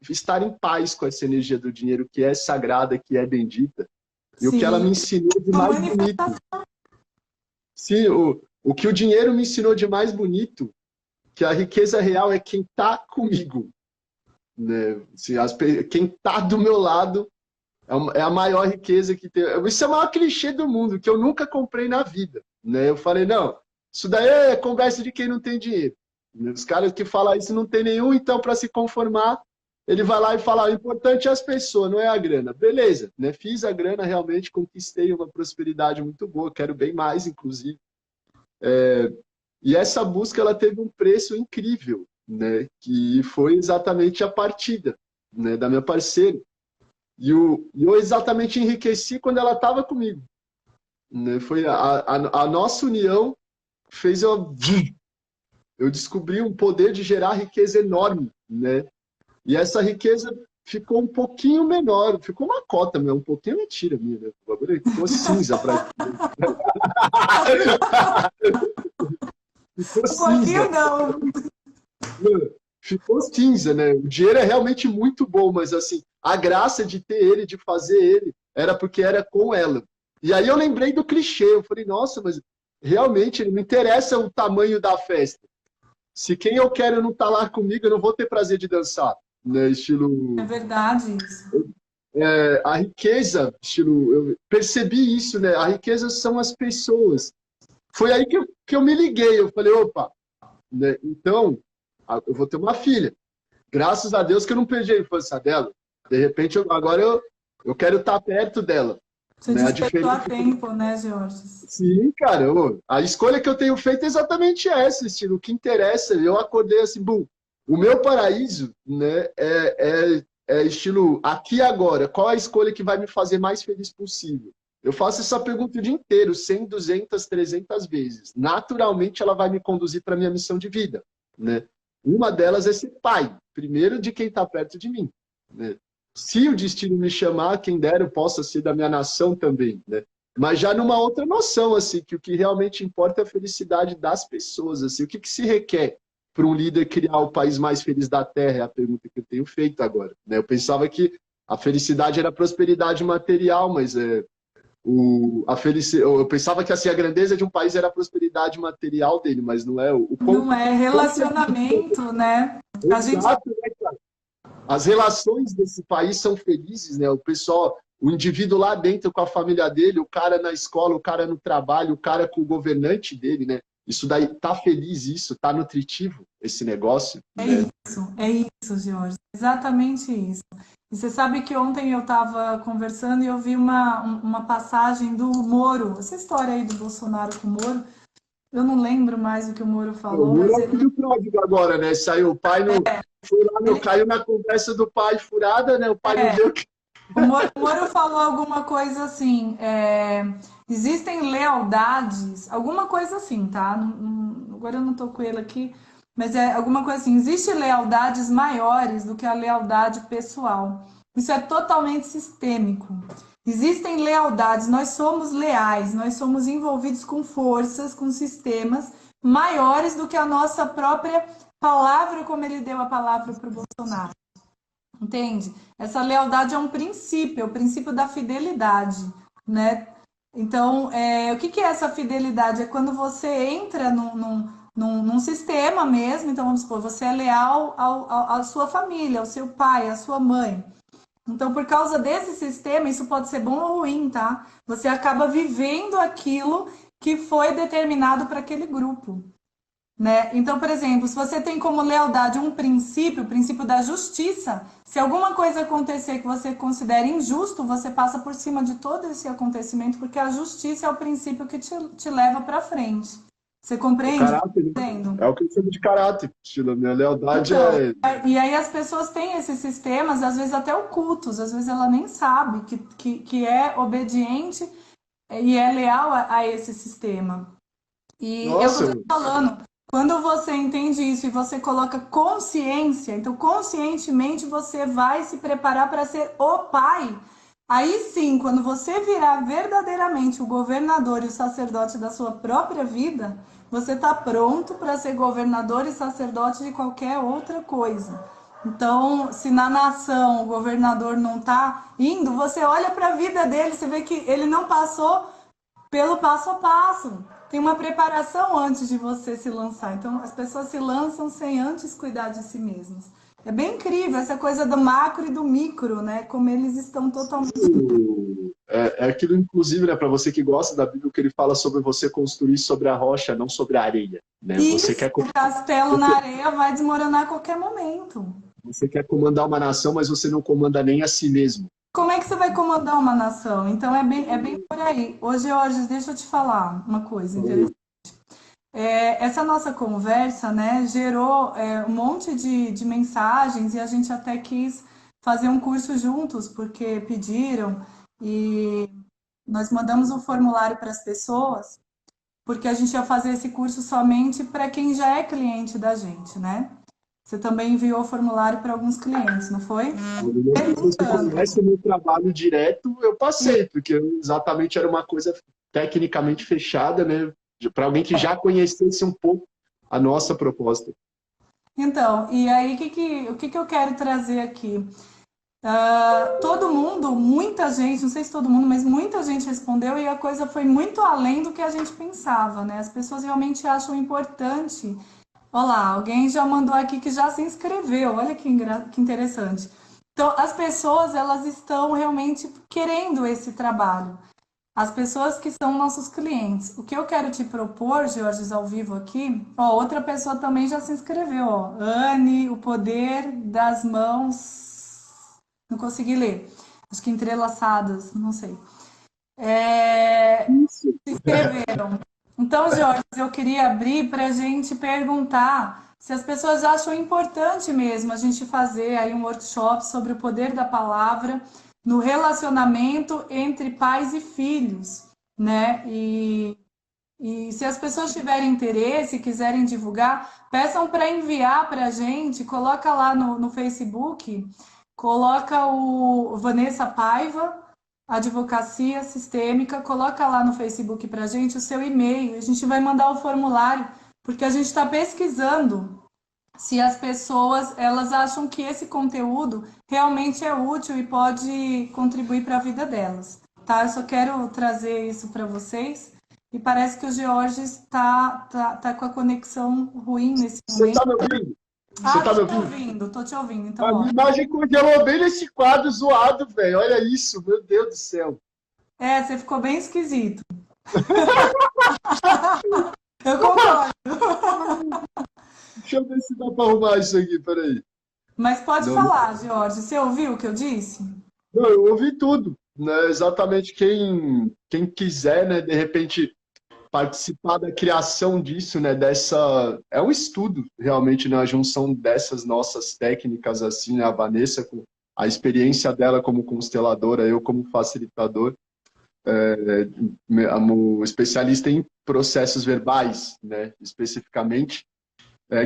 estar em paz com essa energia do dinheiro, que é sagrada, que é bendita. E o que ela me ensinou de mais bonito. Sim, o que o dinheiro me ensinou de mais bonito, que a riqueza real é quem está comigo, né? Assim, quem está do meu lado é a maior riqueza que tem. Isso é o maior clichê do mundo, que eu nunca comprei na vida, né? Eu falei, não, isso daí é conversa de quem não tem dinheiro. Os caras que falam isso não tem nenhum, então, para se conformar, ele vai lá e fala, o importante é as pessoas, não é a grana. Beleza, né? Fiz a grana, realmente conquistei uma prosperidade muito boa, quero bem mais, inclusive. E essa busca, ela teve um preço incrível, né? Que foi exatamente a partida, né? Da minha parceira. E eu exatamente enriqueci quando ela estava comigo, né? Foi a nossa união fez eu descobri um poder de gerar riqueza enorme, né? E essa riqueza ficou um pouquinho menor, ficou uma cota, meu, um pouquinho é mentira minha, né? O bagulho ficou cinza para ficou Um pouquinho cinza. não. Ficou cinza, né? O dinheiro é realmente muito bom, mas assim, a graça de ter ele, de fazer ele, era porque era com ela. E aí eu lembrei do clichê, eu falei, nossa, mas realmente não interessa o tamanho da festa. Se quem eu quero não tá lá comigo, eu não vou ter prazer de dançar, né? É Estilo, verdade isso. a riqueza, estilo, eu percebi isso, né? A riqueza são as pessoas. Foi aí que eu me liguei, eu falei, opa, né? Então, eu vou ter uma filha. Graças a Deus que eu não perdi a infância dela. De repente, agora eu quero estar perto dela. Você Né? A despertou a diferença... tempo, né, Jorge? Sim, cara. A escolha que eu tenho feito é exatamente essa, estilo. O que interessa, eu acordei assim, bum. O meu paraíso, né, é estilo aqui e agora. Qual a escolha que vai me fazer mais feliz possível? Eu faço essa pergunta o dia inteiro, 100, 200, 300 vezes. Naturalmente, ela vai me conduzir para a minha missão de vida, né? Uma delas é ser pai, primeiro de quem está perto de mim, né? Se o destino me chamar, quem dera eu possa ser da minha nação também, né? Mas já numa outra noção, assim, que o que realmente importa é a felicidade das pessoas, assim, o que se requer para um líder criar o país mais feliz da Terra, é a pergunta que eu tenho feito agora, né? Eu pensava que a felicidade era a prosperidade material, mas eu pensava que assim, a grandeza de um país era a prosperidade material dele, mas não é Não é relacionamento, né? A gente exato, né, cara? As relações desse país são felizes, né? O pessoal, o indivíduo lá dentro com a família dele, o cara na escola, o cara no trabalho, o cara com o governante dele, né? Isso daí tá feliz, isso tá nutritivo esse negócio, né? é isso, Jorge. Exatamente isso. E você sabe que ontem eu estava conversando e eu vi uma passagem do Moro, essa história aí do Bolsonaro com o Moro. Eu não lembro mais o que o Moro O falou, Lula mas é o ele, filho pródigo agora, né? Saiu o pai no. Foi lá, caiu na conversa do pai furada, né? O pai não deu. O Moro falou alguma coisa assim, existem lealdades, alguma coisa assim, tá? Agora eu não tô com ele aqui, mas é alguma coisa assim, existem lealdades maiores do que a lealdade pessoal. Isso é totalmente sistêmico. Existem lealdades, nós somos leais, nós somos envolvidos com forças, com sistemas maiores do que a nossa própria palavra, como ele deu a palavra para o Bolsonaro. Entende? Essa lealdade é um princípio, é o princípio da fidelidade, né? Então, o que é essa fidelidade? É quando você entra num sistema mesmo, então vamos supor, você é leal à sua família, ao seu pai, à sua mãe. Então, por causa desse sistema, isso pode ser bom ou ruim, tá? Você acaba vivendo aquilo que foi determinado para aquele grupo. Né? Então, por exemplo, se você tem como lealdade um princípio, o princípio da justiça, se alguma coisa acontecer que você considere injusto, você passa por cima de todo esse acontecimento, porque a justiça é o princípio que te leva para frente. Você compreende? Caráter, né? É o que eu chamo de caráter, estilo. Minha lealdade então, e aí as pessoas têm esses sistemas, às vezes até ocultos, às vezes ela nem sabe que é obediente e é leal a esse sistema. E Nossa, eu estou falando, quando você entende isso e você coloca consciência, então conscientemente você vai se preparar para ser o pai. Aí sim, quando você virar verdadeiramente o governador e o sacerdote da sua própria vida, você está pronto para ser governador e sacerdote de qualquer outra coisa. Então, se na nação o governador não está indo, você olha para a vida dele, você vê que ele não passou pelo passo a passo. Tem uma preparação antes de você se lançar. Então, as pessoas se lançam sem antes cuidar de si mesmas. É bem incrível essa coisa do macro e do micro, né? Como eles estão totalmente... é aquilo, inclusive, né, para você que gosta da Bíblia, que ele fala sobre você construir sobre a rocha, não sobre a areia. Né? Isso, o castelo na areia vai desmoronar a qualquer momento. Você quer comandar uma nação, mas você não comanda nem a si mesmo. Como é que você vai comandar uma nação? Então é bem por aí. Hoje, deixa eu te falar uma coisa interessante. Essa nossa conversa, né, gerou um monte de mensagens e a gente até quis fazer um curso juntos, porque pediram e nós mandamos um formulário para as pessoas, porque a gente ia fazer esse curso somente para quem já é cliente da gente, né? Você também enviou o formulário para alguns clientes, não foi? Se você conhece o meu trabalho direto, eu passei, porque exatamente era uma coisa tecnicamente fechada, né? Para alguém que já conhecesse um pouco a nossa proposta. Então, e aí o que eu quero trazer aqui? Todo mundo, muita gente, não sei se todo mundo, mas muita gente respondeu e a coisa foi muito além do que a gente pensava, né? As pessoas realmente acham importante. Olha lá, alguém já mandou aqui que já se inscreveu, olha que interessante. Então, as pessoas, elas estão realmente querendo esse trabalho. As pessoas que são nossos clientes. O que eu quero te propor, Georges, ao vivo aqui, ó, outra pessoa também já se inscreveu, ó. Anne, o poder das mãos. Não consegui ler. Acho que entrelaçadas, não sei. Se inscreveram. Então, Jorge, eu queria abrir para a gente perguntar se as pessoas acham importante mesmo a gente fazer aí um workshop sobre o poder da palavra no relacionamento entre pais e filhos, né? E se as pessoas tiverem interesse, quiserem divulgar, peçam para enviar para a gente, coloca lá no Facebook, coloca o Vanessa Paiva, Advocacia Sistêmica, coloca lá no Facebook para a gente o seu e-mail, a gente vai mandar o formulário, porque a gente está pesquisando se as pessoas elas acham que esse conteúdo realmente é útil e pode contribuir para a vida delas. Tá? Eu só quero trazer isso para vocês. E parece que o Georges tá com a conexão ruim nesse Você momento. está me ouvindo? Você tá me ouvindo? Tô te ouvindo. Então, a minha imagem congelou bem nesse quadro zoado, velho. Olha isso, meu Deus do céu. você ficou bem esquisito. Eu concordo. Deixa eu ver se dá para arrumar isso aqui, peraí. Mas pode falar, Jorge. Você ouviu o que eu disse? Não, eu ouvi tudo. Né? Exatamente quem quiser, né, de repente, participar da criação disso, né, é um estudo, realmente, né, a junção dessas nossas técnicas, assim, né, a Vanessa, com a experiência dela como consteladora, eu como facilitador, especialista em processos verbais, né, especificamente.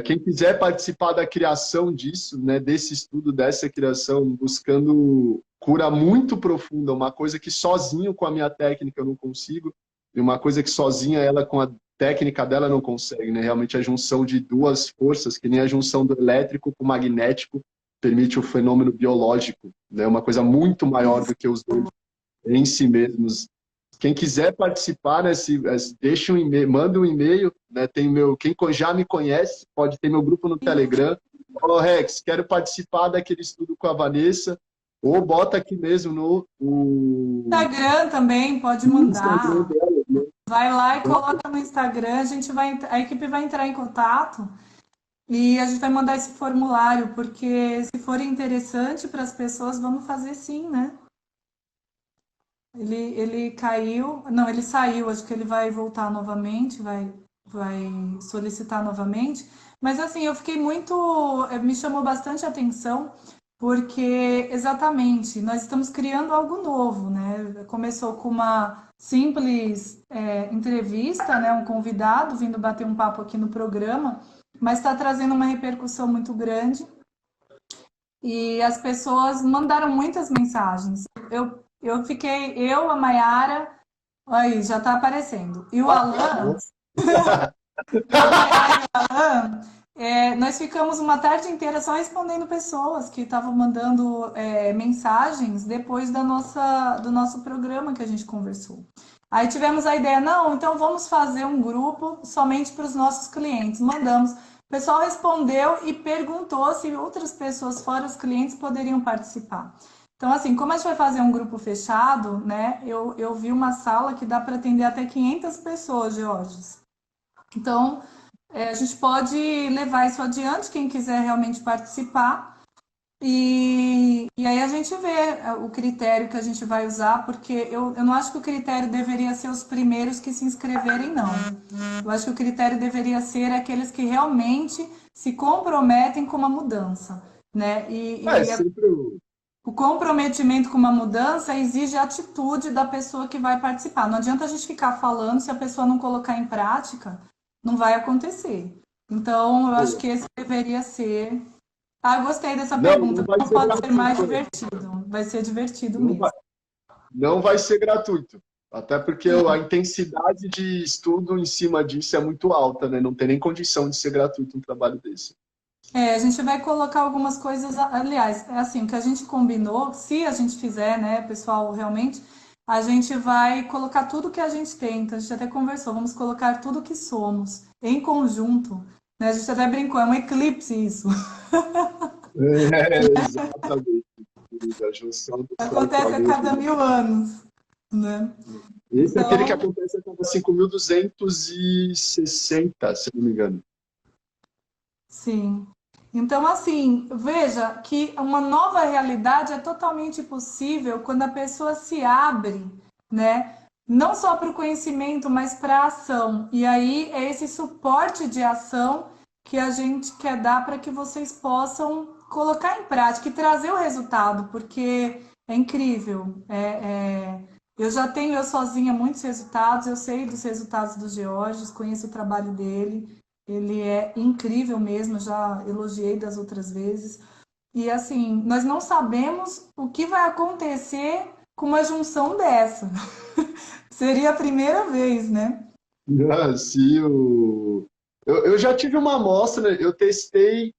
Quem quiser participar da criação disso, né, desse estudo, dessa criação, buscando cura muito profunda, uma coisa que sozinho com a minha técnica eu não consigo, e uma coisa que sozinha ela com a técnica dela não consegue, né? Realmente a junção de duas forças, que nem a junção do elétrico com o magnético, permite o fenômeno biológico, né? Uma coisa muito maior do que os dois em si mesmos. Quem quiser participar, né, deixa um e-mail, manda um e-mail, né, quem já me conhece, pode ter meu grupo no Telegram. Fala, Rex, quero participar daquele estudo com a Vanessa, ou bota aqui mesmo no Instagram também, pode mandar. Instagram dela, né? Vai lá e coloca no Instagram, a equipe vai entrar em contato e a gente vai mandar esse formulário, porque se for interessante para as pessoas, vamos fazer sim, né? Ele caiu, não, ele saiu, acho que ele vai voltar novamente, vai solicitar novamente. Mas assim, eu fiquei me chamou bastante atenção, porque exatamente, nós estamos criando algo novo, né? Começou com uma simples entrevista, né? Um convidado vindo bater um papo aqui no programa, mas está trazendo uma repercussão muito grande. E as pessoas mandaram muitas mensagens. A Maiara, aí, já está aparecendo. E o Alan, nós ficamos uma tarde inteira só respondendo pessoas que estavam mandando mensagens depois do nosso programa que a gente conversou. Aí tivemos a ideia, não, então vamos fazer um grupo somente para os nossos clientes. Mandamos. O pessoal respondeu e perguntou se outras pessoas fora os clientes poderiam participar. Então, assim, como a gente vai fazer um grupo fechado, né? Eu vi uma sala que dá para atender até 500 pessoas, Georges. Então, a gente pode levar isso adiante, quem quiser realmente participar. E aí a gente vê o critério que a gente vai usar, porque eu não acho que o critério deveria ser os primeiros que se inscreverem, não. Eu acho que o critério deveria ser aqueles que realmente se comprometem com uma mudança, né? É sempre o. O comprometimento com uma mudança exige a atitude da pessoa que vai participar. Não adianta a gente ficar falando se a pessoa não colocar em prática, não vai acontecer. Então, eu acho que esse deveria ser. Ah, eu gostei dessa Não, pergunta. não vai Como ser pode ser mais gratuito, né? divertido? Vai ser divertido Não vai, mesmo. não vai ser gratuito. Até porque a intensidade de estudo em cima disso é muito alta, né? Não tem nem condição de ser gratuito um trabalho desse. A gente vai colocar algumas coisas, aliás, é assim, o que a gente combinou, se a gente fizer, né, pessoal, realmente, a gente vai colocar tudo que a gente tem, então a gente até conversou, vamos colocar tudo que somos, em conjunto, né, a gente até brincou, é um eclipse isso, Exatamente. A junção dos acontece a planetas. cada 1000 anos, né, Esse é aquele que então, acontece a cada 5.260, se não me engano. sim. Então, assim, veja que uma nova realidade é totalmente possível quando a pessoa se abre, né? Não só para o conhecimento, mas para a ação. E aí é esse suporte de ação que a gente quer dar para que vocês possam colocar em prática e trazer o resultado, porque é incrível. Eu já tenho eu sozinha muitos resultados, eu sei dos resultados do Georges, conheço o trabalho dele. Ele é incrível mesmo, já elogiei das outras vezes. E assim, nós não sabemos o que vai acontecer com uma junção dessa. Seria a primeira vez, né? Sim, eu já tive uma amostra, eu testei,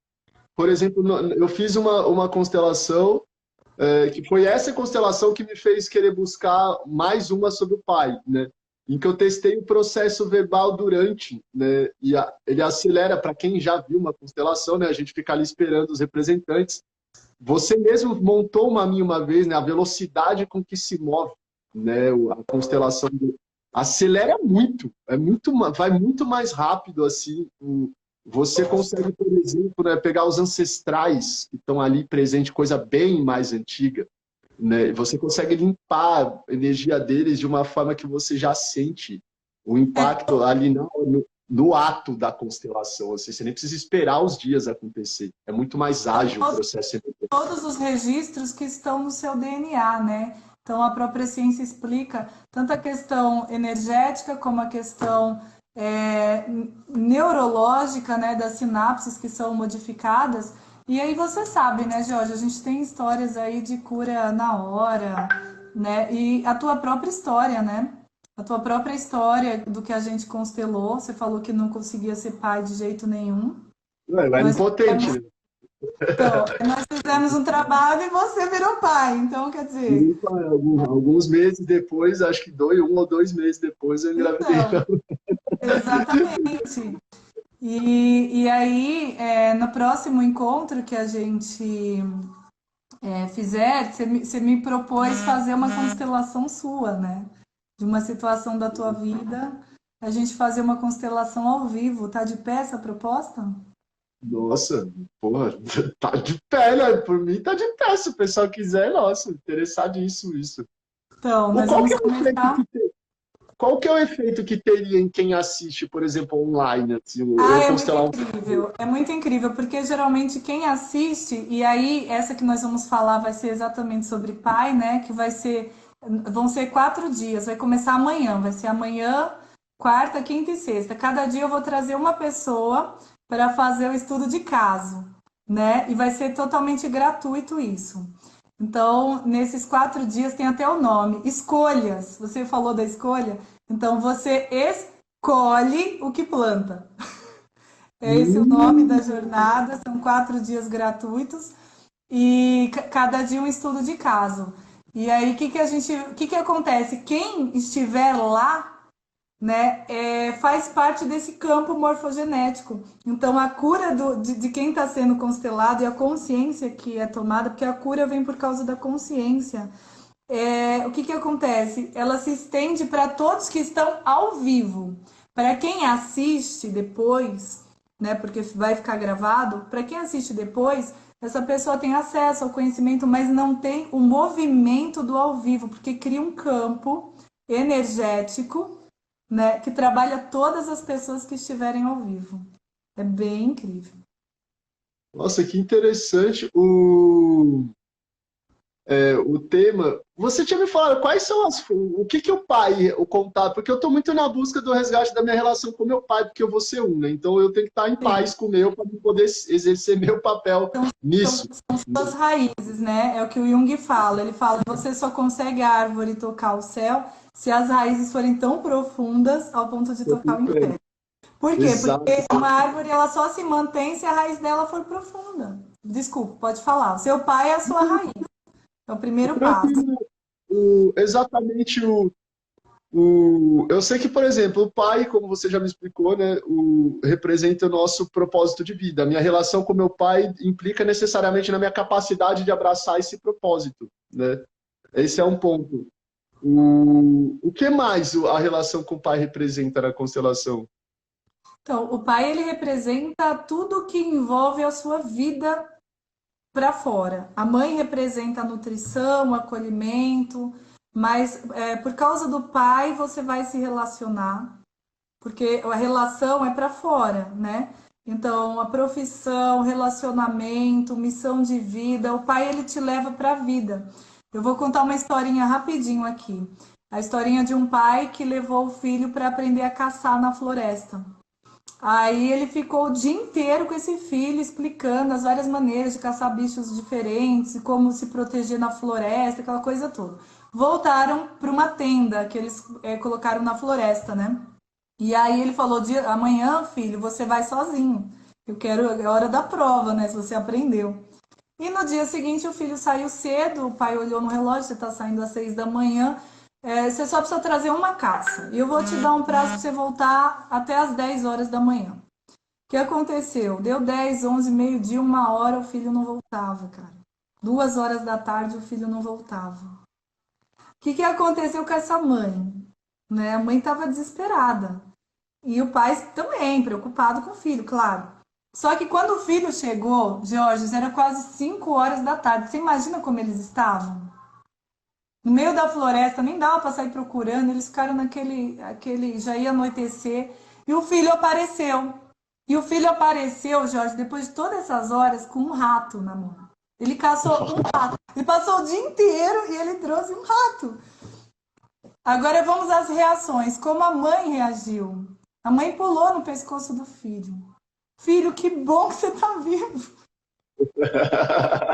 por exemplo, eu fiz uma constelação, que foi essa constelação que me fez querer buscar mais uma sobre o pai, né? Em que eu testei o processo verbal durante, né? E ele acelera, para quem já viu uma constelação, né? A gente fica ali esperando os representantes. Você mesmo montou uma minha uma vez, né? A velocidade com que se move, né? A constelação acelera muito, vai muito mais rápido assim. Você consegue, por exemplo, né, pegar os ancestrais que estão ali presentes, coisa bem mais antiga, né? Você consegue limpar a energia deles de uma forma que você já sente o impacto ali no ato da constelação. Assim, você nem precisa esperar os dias acontecer. É muito mais ágil o processo energético. Todos os registros que estão no seu DNA, né? Então, a própria ciência explica tanto a questão energética como a questão neurológica, né, das sinapses que são modificadas. E aí você sabe, né, Jorge, a gente tem histórias aí de cura na hora, né? E a tua própria história, né? A tua própria história do que a gente constelou. Você falou que não conseguia ser pai de jeito nenhum. É Nós impotente, né? então, nós fizemos um trabalho e você virou pai. Então, quer dizer, Alguns meses depois, acho que 1 ou 2 meses depois, eu engravidei. então, exatamente. E aí, no próximo encontro que a gente fizer, você me propôs fazer uma constelação sua, né? De uma situação da tua vida, a gente fazer uma constelação ao vivo. Tá de pé essa proposta? Nossa, porra, tá de pé, né? Por mim tá de pé, se o pessoal quiser, nossa, interessadíssimo isso. Então, Pô, nós vamos começar. qual que é o efeito que teria em quem assiste, por exemplo, online, assim, Ah, eu constelar um... é muito incrível, porque geralmente quem assiste, e aí essa que nós vamos falar vai ser exatamente sobre pai, né? Que vão ser 4 dias, vai começar amanhã, vai ser amanhã, quarta, quinta e sexta. Cada dia eu vou trazer uma pessoa para fazer o estudo de caso, né? E vai ser totalmente gratuito isso. Então, nesses 4 dias tem até o nome, escolhas. Você falou da escolha? Então, você escolhe o que planta. Esse é o nome da Hum, jornada, são 4 dias gratuitos e cada dia um estudo de caso. E aí, o que que acontece? Quem estiver lá né, faz parte desse campo morfogenético. Então, a cura de quem está sendo constelado e a consciência que é tomada, porque a cura vem por causa da consciência. O que acontece? Ela se estende para todos que estão ao vivo. Para quem assiste depois, né, porque vai ficar gravado, para quem assiste depois, essa pessoa tem acesso ao conhecimento, mas não tem o movimento do ao vivo, porque cria um campo energético, né, que trabalha todas as pessoas que estiverem ao vivo. É bem incrível. Nossa, que interessante o tema. Você tinha me falado quais são o que que o pai, o contato, porque eu estou muito na busca do resgate da minha relação com meu pai, porque eu vou ser um, né? Então eu tenho que estar em paz com o meu para poder exercer meu papel nisso. São suas raízes, né? É o que o Jung fala. Ele fala: você só consegue a árvore tocar o céu se as raízes forem tão profundas ao ponto de tocar o inferno. Por quê? Exato. Porque uma árvore ela só se mantém se a raiz dela for profunda. Desculpa, pode falar. O seu pai é a sua raiz. É o primeiro passo. Exatamente eu sei que, por exemplo, o pai, como você já me explicou, né, representa o nosso propósito de vida. A minha relação com meu pai implica necessariamente na minha capacidade de abraçar esse propósito, né? Esse é um ponto. O que mais a relação com o pai representa na constelação? Então, o pai ele representa tudo que envolve a sua vida para fora. A mãe representa a nutrição, o acolhimento, mas por causa do pai você vai se relacionar, porque a relação é para fora, né? Então, a profissão, relacionamento, missão de vida, o pai ele te leva para a vida. Eu vou contar uma historinha rapidinho aqui. A historinha de um pai que levou o filho para aprender a caçar na floresta. Aí ele ficou o dia inteiro com esse filho explicando as várias maneiras de caçar bichos diferentes e como se proteger na floresta, aquela coisa toda. Voltaram para uma tenda que eles colocaram na floresta, né? E aí ele falou: amanhã, filho, você vai sozinho. Eu quero, é hora da prova, né? Se você aprendeu. E no dia seguinte o filho saiu cedo, o pai olhou no relógio: você está saindo às 6 da manhã. Você só precisa trazer uma caça. E eu vou te dar um prazo para você voltar até as 10 horas da manhã. O que aconteceu? Deu 10, 11, meio-dia, 1 hora, o filho não voltava, cara. 2 horas da tarde o filho não voltava. O que aconteceu com essa mãe? Né? A mãe estava desesperada. E o pai também, preocupado com o filho, claro. Só que quando o filho chegou, Georges, era quase 5 horas da tarde. Você imagina como eles estavam? No meio da floresta, nem dava para sair procurando, eles ficaram já ia anoitecer, e o filho apareceu. E o filho apareceu, Jorge, depois de todas essas horas, com um rato na mão. Ele caçou um rato. Ele passou o dia inteiro e ele trouxe um rato. Agora vamos às reações. Como a mãe reagiu? A mãe pulou no pescoço do filho. Filho, que bom que você está vivo.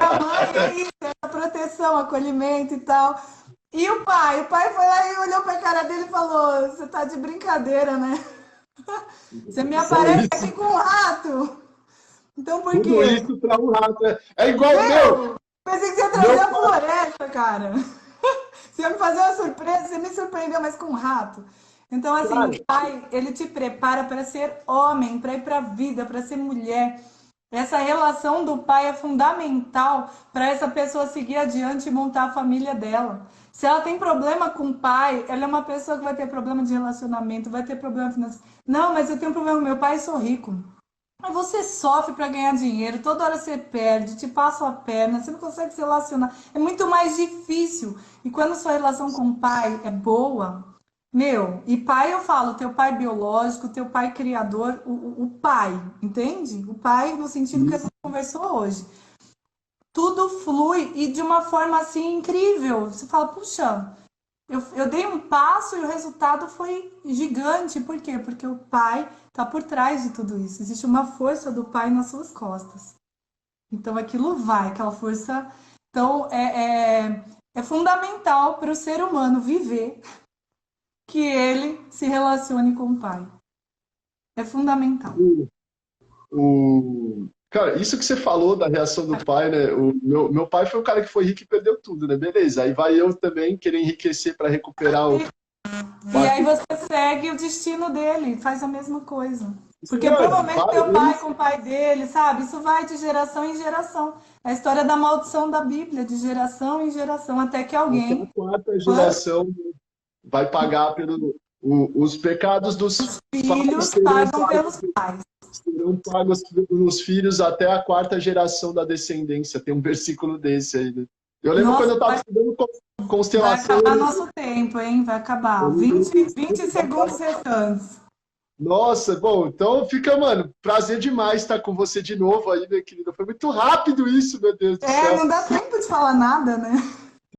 A mãe é isso, é proteção, acolhimento e tal. E o pai foi lá e olhou pra cara dele e falou: você tá de brincadeira, né? Você me aparece aqui com um rato. Então por quê? Tudo isso pra um rato. É igual meu. Pensei que você ia trazer a floresta, cara. Você ia me fazer uma surpresa, você me surpreendeu, mas com um rato. Então, assim, claro. O pai, ele te prepara para ser homem, para ir pra vida, para ser mulher. Essa relação do pai é fundamental para essa pessoa seguir adiante e montar a família dela. Se ela tem problema com o pai, ela é uma pessoa que vai ter problema de relacionamento, vai ter problema financeiro. Não, mas eu tenho problema com meu pai e sou rico. Mas você sofre para ganhar dinheiro, toda hora você perde, te passa a perna, você não consegue se relacionar. É muito mais difícil. E quando sua relação com o pai é boa, e pai eu falo, teu pai biológico, teu pai criador, o pai, entende? O pai no sentido que a gente conversou hoje. Tudo flui e de uma forma assim incrível. Você fala, puxa, eu dei um passo e o resultado foi gigante. Por quê? Porque o pai está por trás de tudo isso. Existe uma força do pai nas suas costas. Então aquilo vai, aquela força. Então é fundamental para o ser humano viver que ele se relacione com o pai. É fundamental. Cara, isso que você falou da reação do pai, né? Meu pai foi um cara que foi rico e perdeu tudo, né? Beleza, aí vai eu também querer enriquecer para recuperar E aí você segue o destino dele, faz a mesma coisa. Porque Mano, provavelmente teu pai isso. com o pai dele, sabe? Isso vai de geração em geração. É a história da maldição da Bíblia, de geração em geração, até que Até a alguém, quarta os geração vai pagar os pecados dos pais filhos, pagam pelos pais. serão pagos pelos filhos até a quarta geração da descendência. Tem um versículo desse aí, né? Eu lembro quando Nossa, eu estava estudando vai constelação, acabar nosso tempo, hein? Vai acabar. eu 20 segundos restantes. nossa, bom, então fica, mano, prazer demais estar com você de novo aí, minha querida. Foi muito rápido isso, meu Deus do É, céu. não dá tempo de falar nada, né?